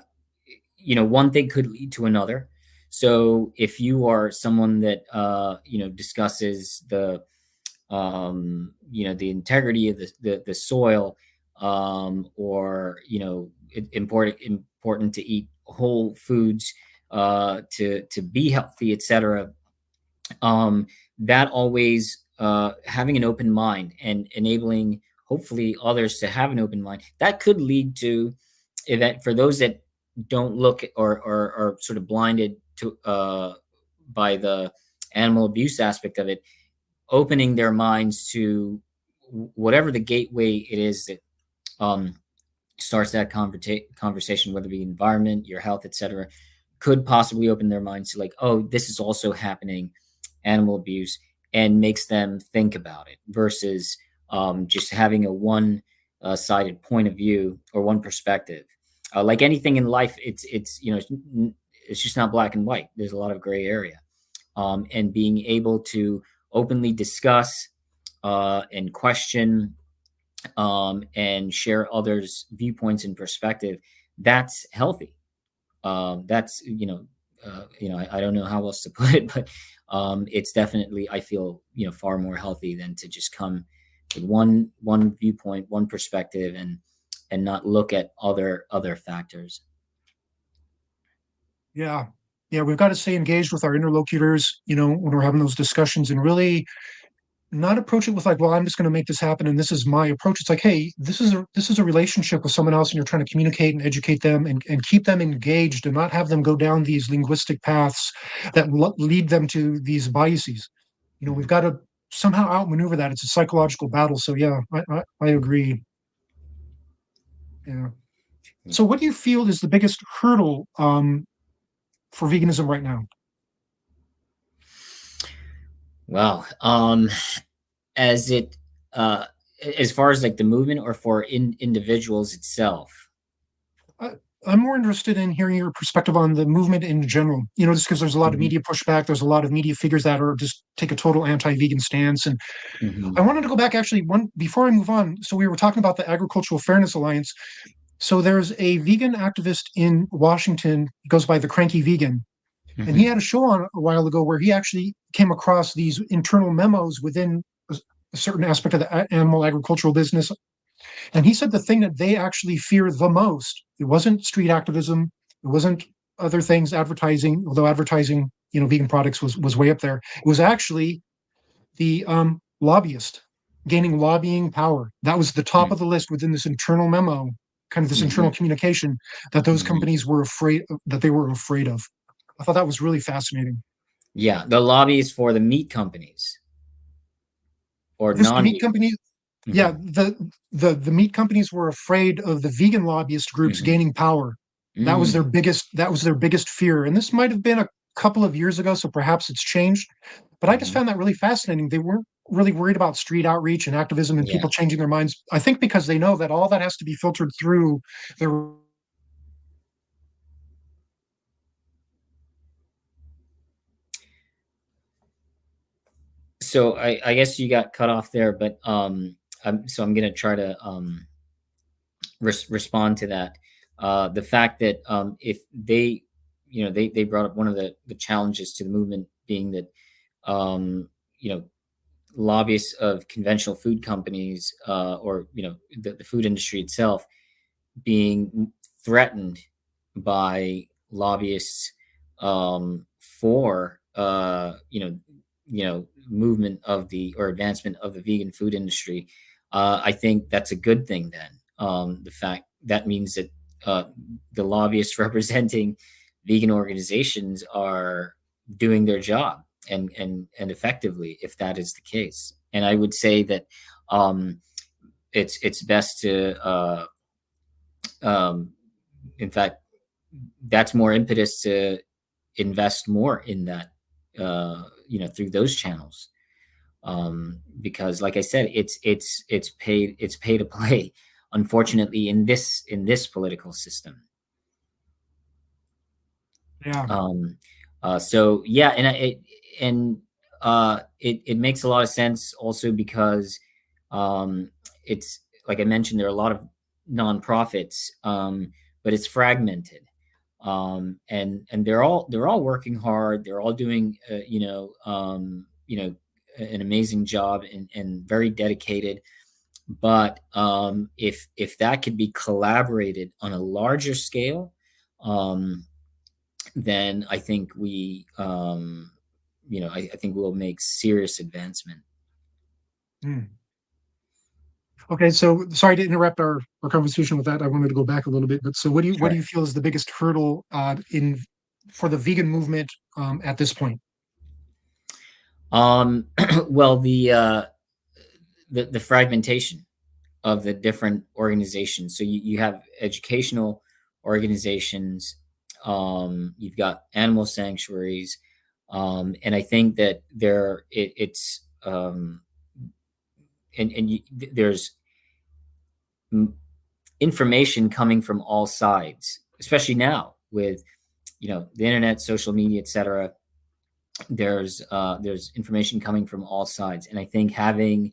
one thing could lead to another. So if you are someone that discusses the integrity of the soil, or important to eat whole foods, to be healthy, etc. That always having an open mind and enabling hopefully others to have an open mind, that could lead to event for those that don't look or are sort of blinded to by the animal abuse aspect of it, opening their minds to whatever the gateway it is that um, starts that conversation, whether it be environment, your health, etc., could possibly open their minds to like, oh, this is also happening, animal abuse, and makes them think about it versus just having a one sided point of view or one perspective. Like anything in life, it's it's just not black and white. There's a lot of gray area, and being able to openly discuss and question and share others' viewpoints and perspective, that's healthy. That's I don't know how else to put it, but it's definitely, I feel, far more healthy than to just come with one viewpoint, one perspective, and not look at other factors. Yeah. Yeah, we've got to stay engaged with our interlocutors, when we're having those discussions, and really not approach it with like, well, I'm just going to make this happen and this is my approach. It's like, hey, this is a relationship with someone else, and you're trying to communicate and educate them and keep them engaged, and not have them go down these linguistic paths that lead them to these biases. We've Mhm. got to somehow outmaneuver that. It's a psychological battle. So yeah, I agree. Yeah. Yeah. So what do you feel is the biggest hurdle for veganism right now? Wow. As it uh, as far as like the movement or for individuals itself. I, I'm more interested in hearing your perspective on the movement in general. Just because there's a lot of Hmm. media pushback, there's a lot of media figures that are just take a total anti-vegan stance. And I Hmm. wanted to go back actually one before I move on. So we were talking about the Agricultural Fairness Alliance. So there's a vegan activist in Washington, he goes by the Cranky Vegan, and he Hmm. had a show on a while ago where he actually came across these internal memos within a certain aspect of the animal agricultural business. And he said the thing that they actually fear the most, it wasn't street activism, it wasn't other things, advertising, although advertising, vegan products was way up there. It was actually the lobbyist gaining lobbying power. That was the top of the list within this internal memo, kind of this internal Hmm. communication that those Hmm. companies were afraid that they were afraid of. I thought that was really fascinating. Yeah, the lobbies for the meat companies or Just the meat non-meat. companies, yeah, Hmm. the meat companies were afraid of the vegan lobbyist groups Hmm. gaining power. Mm. That was their biggest fear. And this might have been a couple of years ago, so perhaps it's changed. But I just Hmm. found that really fascinating. They weren't really worried about street outreach and activism and Yeah. people changing their minds. I think because they know that all that has to be filtered through their So I guess you got cut off there, but I'm gonna try to respond to that. The fact that if they, they brought up one of the challenges to the movement being that um, you know lobbyists of conventional food companies or the food industry itself being threatened by lobbyists for movement of the or advancement of the vegan food industry. I think that's a good thing. Then the fact that means that uh, the lobbyists representing vegan organizations are doing their job and effectively, if that is the case. And I would say that it's best to um, in fact, that's more impetus to invest more in that, through those channels. Because, like I said, it's pay to play. Unfortunately, in this political system. yeah. Um, so yeah, and it makes a lot of sense also because it's like I mentioned, there are a lot of nonprofits, but it's fragmented, and they're all working hard. They're all doing an amazing job and very dedicated. But if that could be collaborated on a larger scale, um, then I think I think we'll make serious advancement. Hmm. Okay, so sorry to interrupt our conversation with that. I wanted to go back a little bit, but so what do Sure. you feel is the biggest hurdle in for the vegan movement at this point? Um, well, the fragmentation of the different organizations. So you have educational organizations, you've got animal sanctuaries, and I think that it's and there's information coming from all sides, especially now with the internet, social media, etc. There's information coming from all sides, and I think having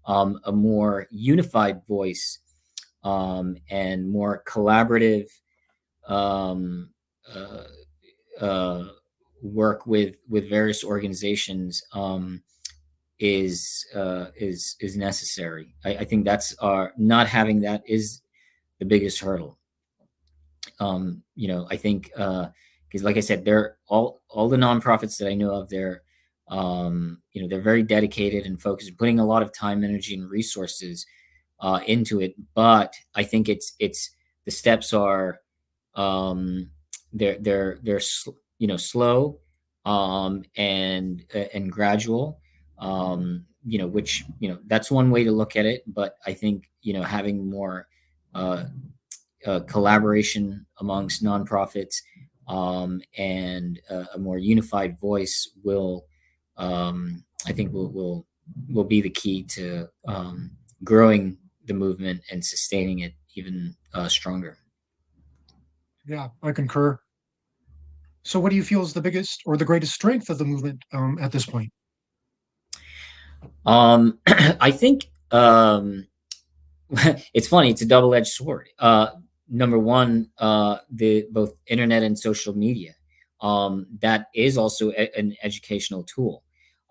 a more unified voice and more collaborative um, uh, uh, work with various organizations is necessary. I think that's our not having that is the biggest hurdle. I think because, like I said, they're all the nonprofits that I know of. They're very dedicated and focused, putting a lot of time, energy, and resources into it. But I think it's the steps are um, they're slow and gradual. Which that's one way to look at it. But I think having more uh, collaboration amongst nonprofits and a more unified voice I think, will be the key to growing the movement and sustaining it even stronger. Yeah, I concur. So what do you feel is the biggest or the greatest strength of the movement at this point? I think it's funny. It's a double-edged sword. Number one, the both internet and social media. That is also an educational tool,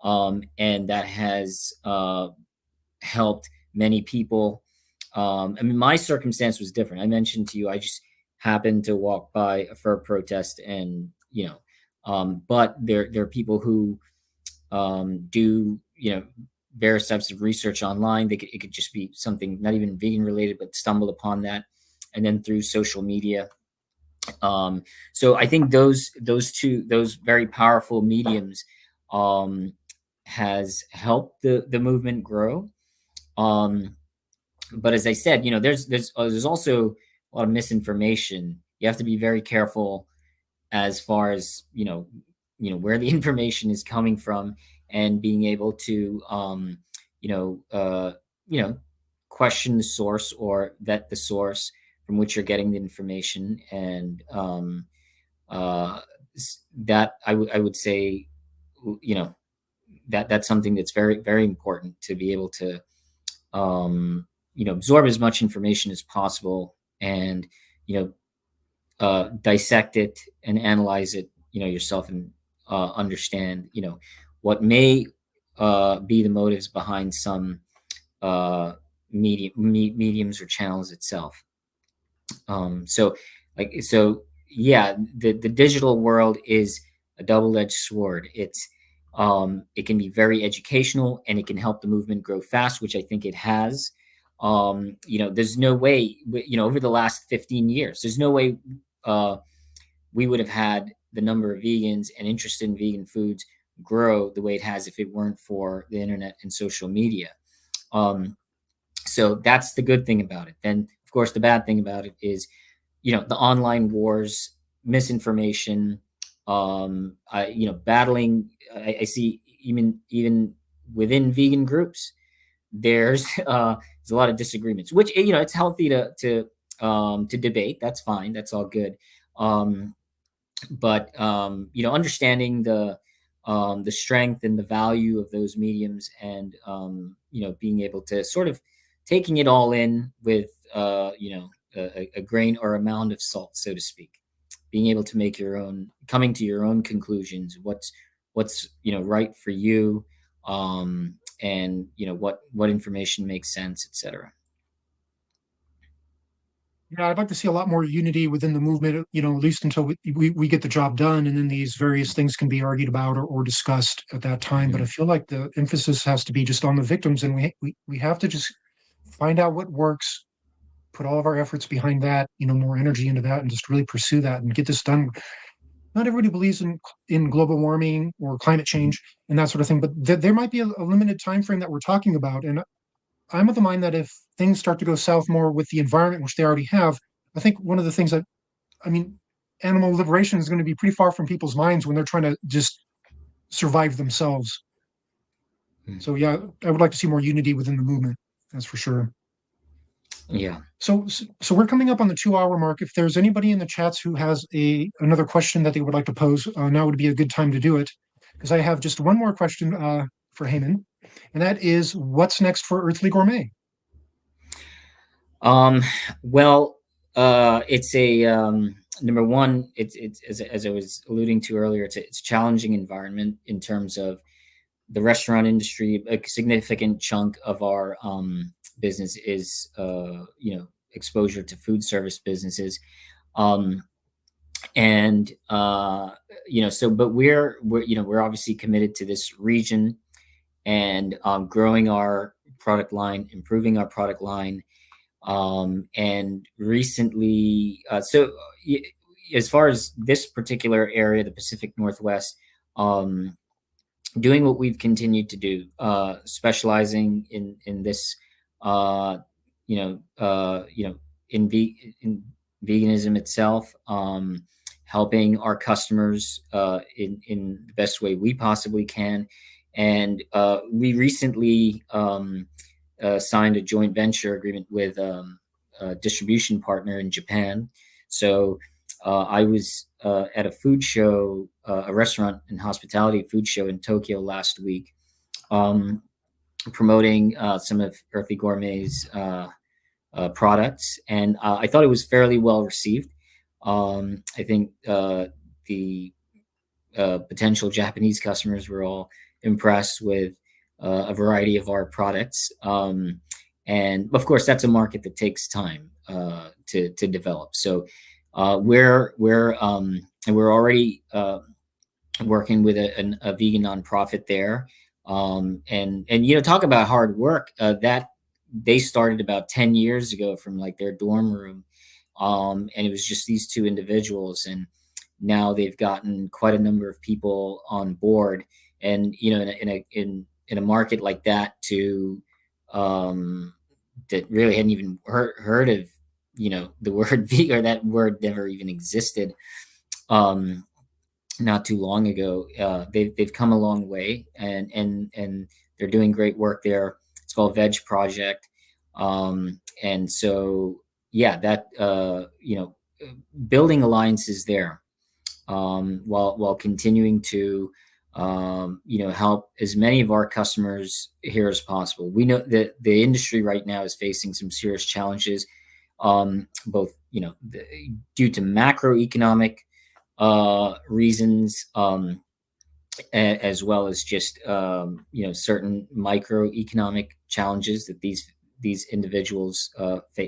and that has helped many people. I mean, my circumstance was different. I mentioned to you, I just happened to walk by a fur protest, and but there are people who do various types of research online. It could just be something not even vegan related, but stumbled upon that, and then through social media. So I think those very powerful mediums um, has helped the movement grow. Um, but as I said, there's also a lot of misinformation. You have to be very careful as far as where the information is coming from, and being able to you know uh, you know question the source or vet the source from which you're getting the information. And uh, that I would say you know that's something that's very, very important, to be able to absorb as much information as possible, and you know dissect it and analyze it, yourself, and understand, what may be the motives behind some mediums or channels itself. So yeah, the digital world is a double-edged sword. It can be very educational, and it can help the movement grow fast, which I think it has. There's no way, over the last 15 years, there's no way uh, we would have had the number of vegans and interested in vegan foods grow the way it has if it weren't for the internet and social media. Um, so that's the good thing about it. Then, of course, the bad thing about it is, the online wars, misinformation, battling. I see even within vegan groups, there's a lot of disagreements, which it's healthy to debate. That's fine. That's all good. Um, but understanding the strength and the value of those mediums, and being able to sort of taking it all in with a grain or a mound of salt, so to speak, being able to make your own, coming to your own conclusions, what's right for you, and what information makes sense, etc. Yeah, I'd like to see a lot more unity within the movement, at least until we get the job done, and then these various things can be argued about or discussed at that time. But I Hmm. feel like the emphasis has to be just on the victims, and we have to just find out what works, put all of our efforts behind that, more energy into that, and just really pursue that and get this done. Not everybody believes in global warming or climate Mhm. change and that sort of thing, but there might be a limited time frame that we're talking about. And I'm of the mind that if things start to go south more with the environment, which they already have, I think one of the things that, I mean, animal liberation is going to be pretty far from people's minds when they're trying to just survive themselves. Mm. So yeah, I would like to see more unity within the movement. That's for sure. Yeah. So we're coming up on the 2 hour mark. If there's anybody in the chats who has another question that they would like to pose, now would be a good time to do it, because I have just one more question for Heman, and that is, what's next for Earthly Gourmet? Um, well, it's a number one. It's as I was alluding to earlier. It's a challenging environment in terms of the restaurant industry. A significant chunk of our business is exposure to food service businesses. Um, and so but we're obviously committed to this region and growing our product line, improving our product line. And recently, as far as this particular area, the Pacific Northwest, um, doing what we've continued to do, specializing in this, uh, you know, in veganism itself, helping our customers in the best way we possibly can. And we recently signed a joint venture agreement with a distribution partner in Japan. So I was at a food show, a restaurant and hospitality food show in Tokyo last week, um, promoting some of Earthly Gourmet's products, and I thought it was fairly well received. I think the potential Japanese customers were all impressed with a variety of our products. And of course, that's a market that takes time to develop. So we're already working with a vegan nonprofit there. And talk about hard work. That they started about 10 years ago from like their dorm room, and it was just these two individuals, and now they've gotten quite a number of people on board. And in a market like that, to that really hadn't even heard of the word vegan, or that word never even existed. um Not too long ago. They've come a long way, and they're doing great work there. It's called Veg Project. And so yeah, that building alliances there, while continuing to help as many of our customers here as possible. We know that the industry right now is facing some serious challenges, both due to macroeconomic reasons, as well as just certain microeconomic challenges that these individuals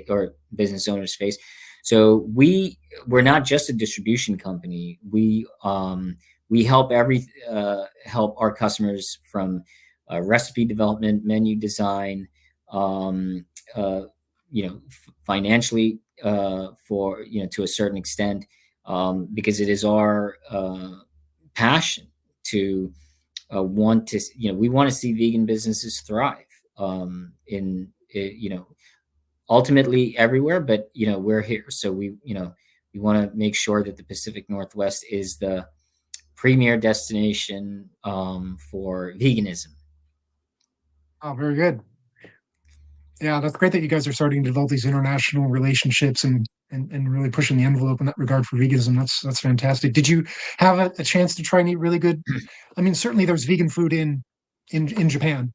or business owners face. So we're not just a distribution company. We help our customers from recipe development, menu design, um, uh, financially, for to a certain extent, because it is our passion to want to we want to see vegan businesses thrive, in ultimately everywhere. But we're here, so we want to make sure that the Pacific Northwest is the premier destination for veganism. Oh, very good. Yeah, that's great that you guys are starting to develop these international relationships and really pushing the envelope in that regard for veganism. That's fantastic. Did you have a chance to try and eat really good? I mean, certainly there's vegan food in Japan.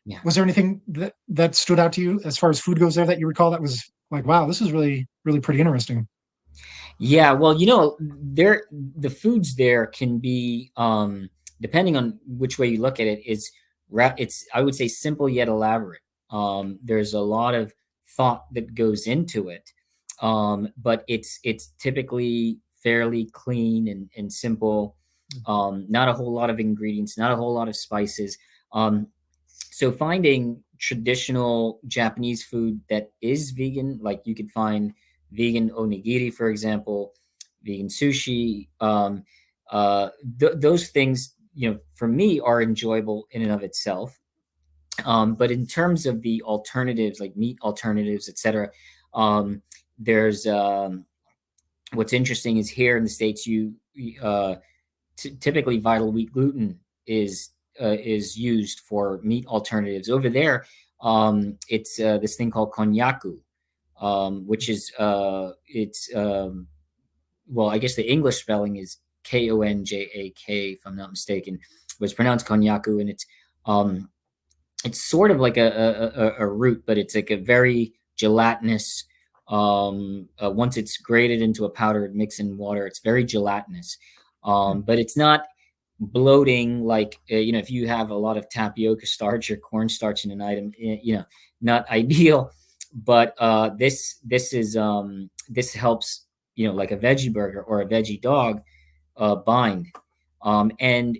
Yeah. Was there anything that stood out to you as far as food goes there that you recall that was like, wow, this is really, really pretty interesting? Yeah, well, the foods there can be, depending on which way you look at it, it's, I would say, simple yet elaborate. There's a lot of thought that goes into it, but it's typically fairly clean and simple. Not a whole lot of ingredients, not a whole lot of spices. So finding traditional Japanese food that is vegan. Like you could find vegan onigiri, for example, vegan sushi. Those things, for me, are enjoyable in and of itself. But in terms of the alternatives, like meat alternatives, etc., there's what's interesting is here in the States, uh, typically vital wheat gluten is used for meat alternatives. Over there, it's this thing called konjaku, which is it's well, I guess the English spelling is Konjak, if I'm not mistaken, but it's pronounced konjaku, and um, it's sort of like a root, but it's like a very gelatinous. Once it's grated into a powder, mixed in water, it's very gelatinous. But it's not bloating like if you have a lot of tapioca starch or cornstarch in an item, not ideal. But this helps like a veggie burger or a veggie dog bind, and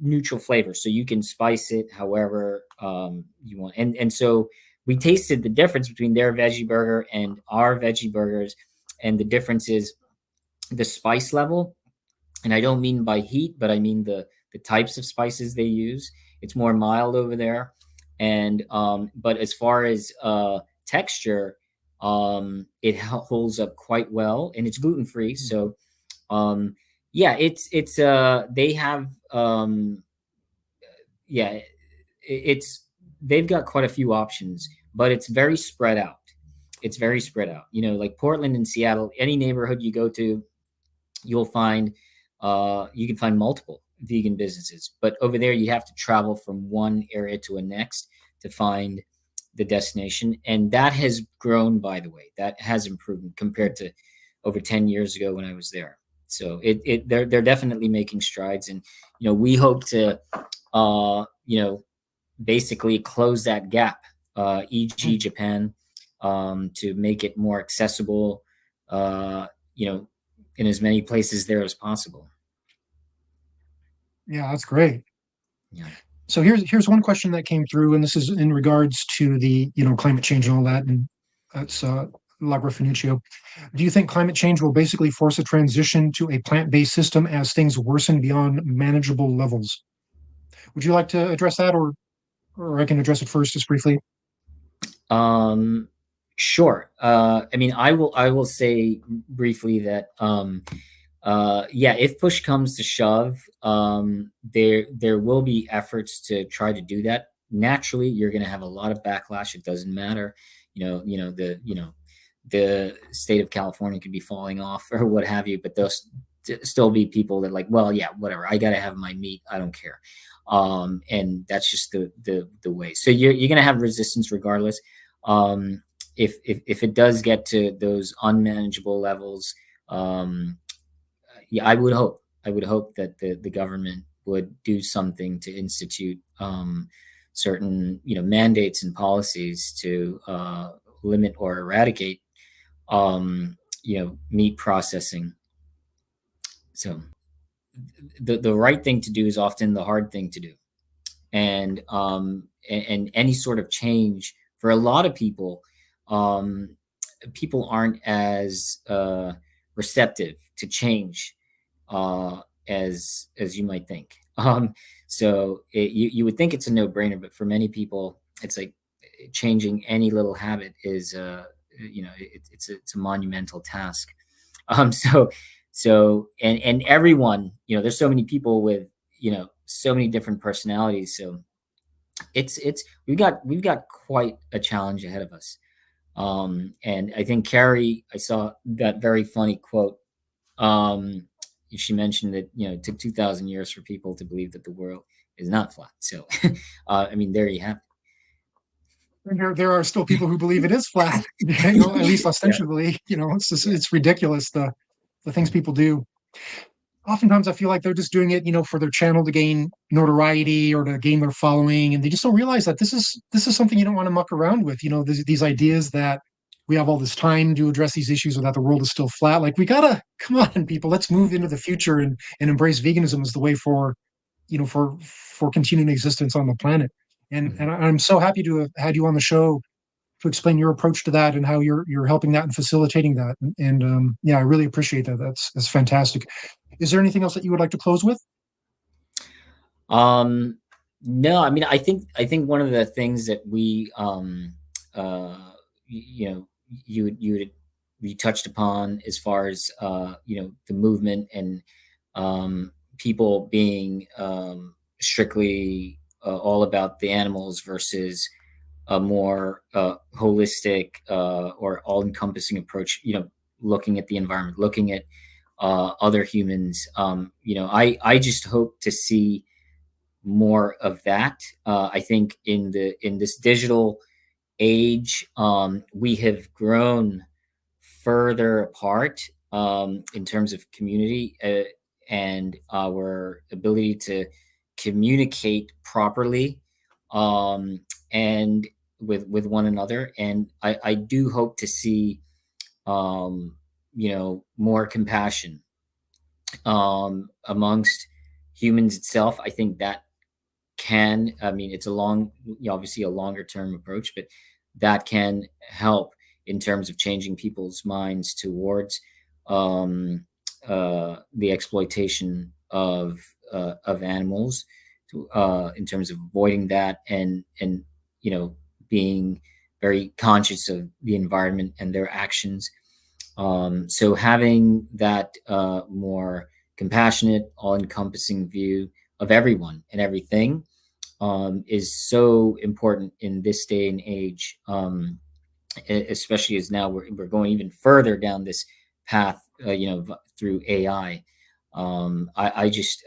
neutral flavor, so you can spice it however you want. And so we tasted the difference between their veggie burger and our veggie burgers, and the difference is the spice level. And I don't mean by heat, but I mean the types of spices they use. It's more mild over there, and but as far as texture, it holds up quite well, and it's gluten free. So yeah, it's they have yeah, it's they've got quite a few options, but it's very spread out. It's very spread out. Like Portland and Seattle, any neighborhood you go to, you'll find you can find multiple vegan businesses. But over there, you have to travel from one area to a next to find the destination, and that has grown. By the way, that has improved compared to over 10 years ago when I was there. So they're definitely making strides, and we hope to basically close that gap, e.g. Japan, to make it more accessible, in as many places there as possible. Yeah, that's great. Yeah. So here's one question that came through, and this is in regards to the climate change and all that, and that's Lagra Finuccio. Do you think climate change will basically force a transition to a plant-based system as things worsen beyond manageable levels? Would you like to address that, or I can address it first, just briefly? Um, sure. I mean, I will say briefly that yeah, if push comes to shove, there will be efforts to try to do that. Naturally, you're going to have a lot of backlash. It doesn't matter, the state of California could be falling off or what have you, but there'll still be people that like, well, yeah, whatever. I got to have my meat. I don't care. And that's just the way. So you're going to have resistance regardless. Um, if it does get to those unmanageable levels, yeah, I would hope that the government would do something to institute certain mandates and policies to limit or eradicate meat processing. So the right thing to do is often the hard thing to do, and any sort of change for a lot of people, um, people aren't as receptive to change as you might think. So you would think it's a no brainer, but for many people, it's like changing any little habit is it's a monumental task. So and everyone, there's so many people with so many different personalities. So it's we've got quite a challenge ahead of us. And I think Carrie, I saw that very funny quote. She mentioned that it took 2,000 years for people to believe that the world is not flat. So, I mean, there you have And there are still people who believe it is flat, at least it. Yeah, ostensibly. It's just, yeah, it's ridiculous the things people do. Oftentimes I feel like they're just doing it, for their channel to gain notoriety or to gain their following, and they just don't realize that this is something you don't want to muck around with. These ideas that we have all this time to address these issues or that the world is still flat. Like we gotta come on, people, let's move into the future and embrace veganism as the way for continuing existence on the planet. And I'm so happy to have had you on the show to explain your approach to that and how you're helping that and facilitating that. Yeah, I really appreciate that. That's fantastic. Is there anything else that you would like to close with? Um, no, I mean, I think one of the things that you know, you touched upon as far as the movement and people being strictly all about the animals versus a more holistic or all-encompassing approach. Looking at the environment, looking at other humans. I just hope to see more of that. I think in this digital age, we have grown further apart in terms of community and our ability to communicate properly um, and with one another. And I do hope to see more compassion amongst humans itself. I think that I mean, it's obviously a longer term approach, but that can help in terms of changing people's minds towards the exploitation of animals, in terms of avoiding that and you know being very conscious of the environment and their actions. So having that more compassionate, all-encompassing view of everyone and everything is so important in this day and age, especially as now we're going even further down this path, through AI. I just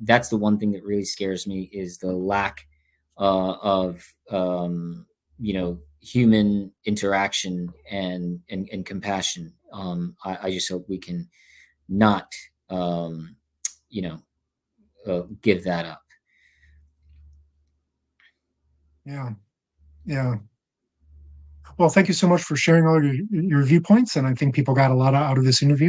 That's the one thing that really scares me is the lack of human interaction and compassion. I just hope we can not um, you know give that up. Yeah, yeah. Well, thank you so much for sharing all your viewpoints, and I think people got a lot out of this interview.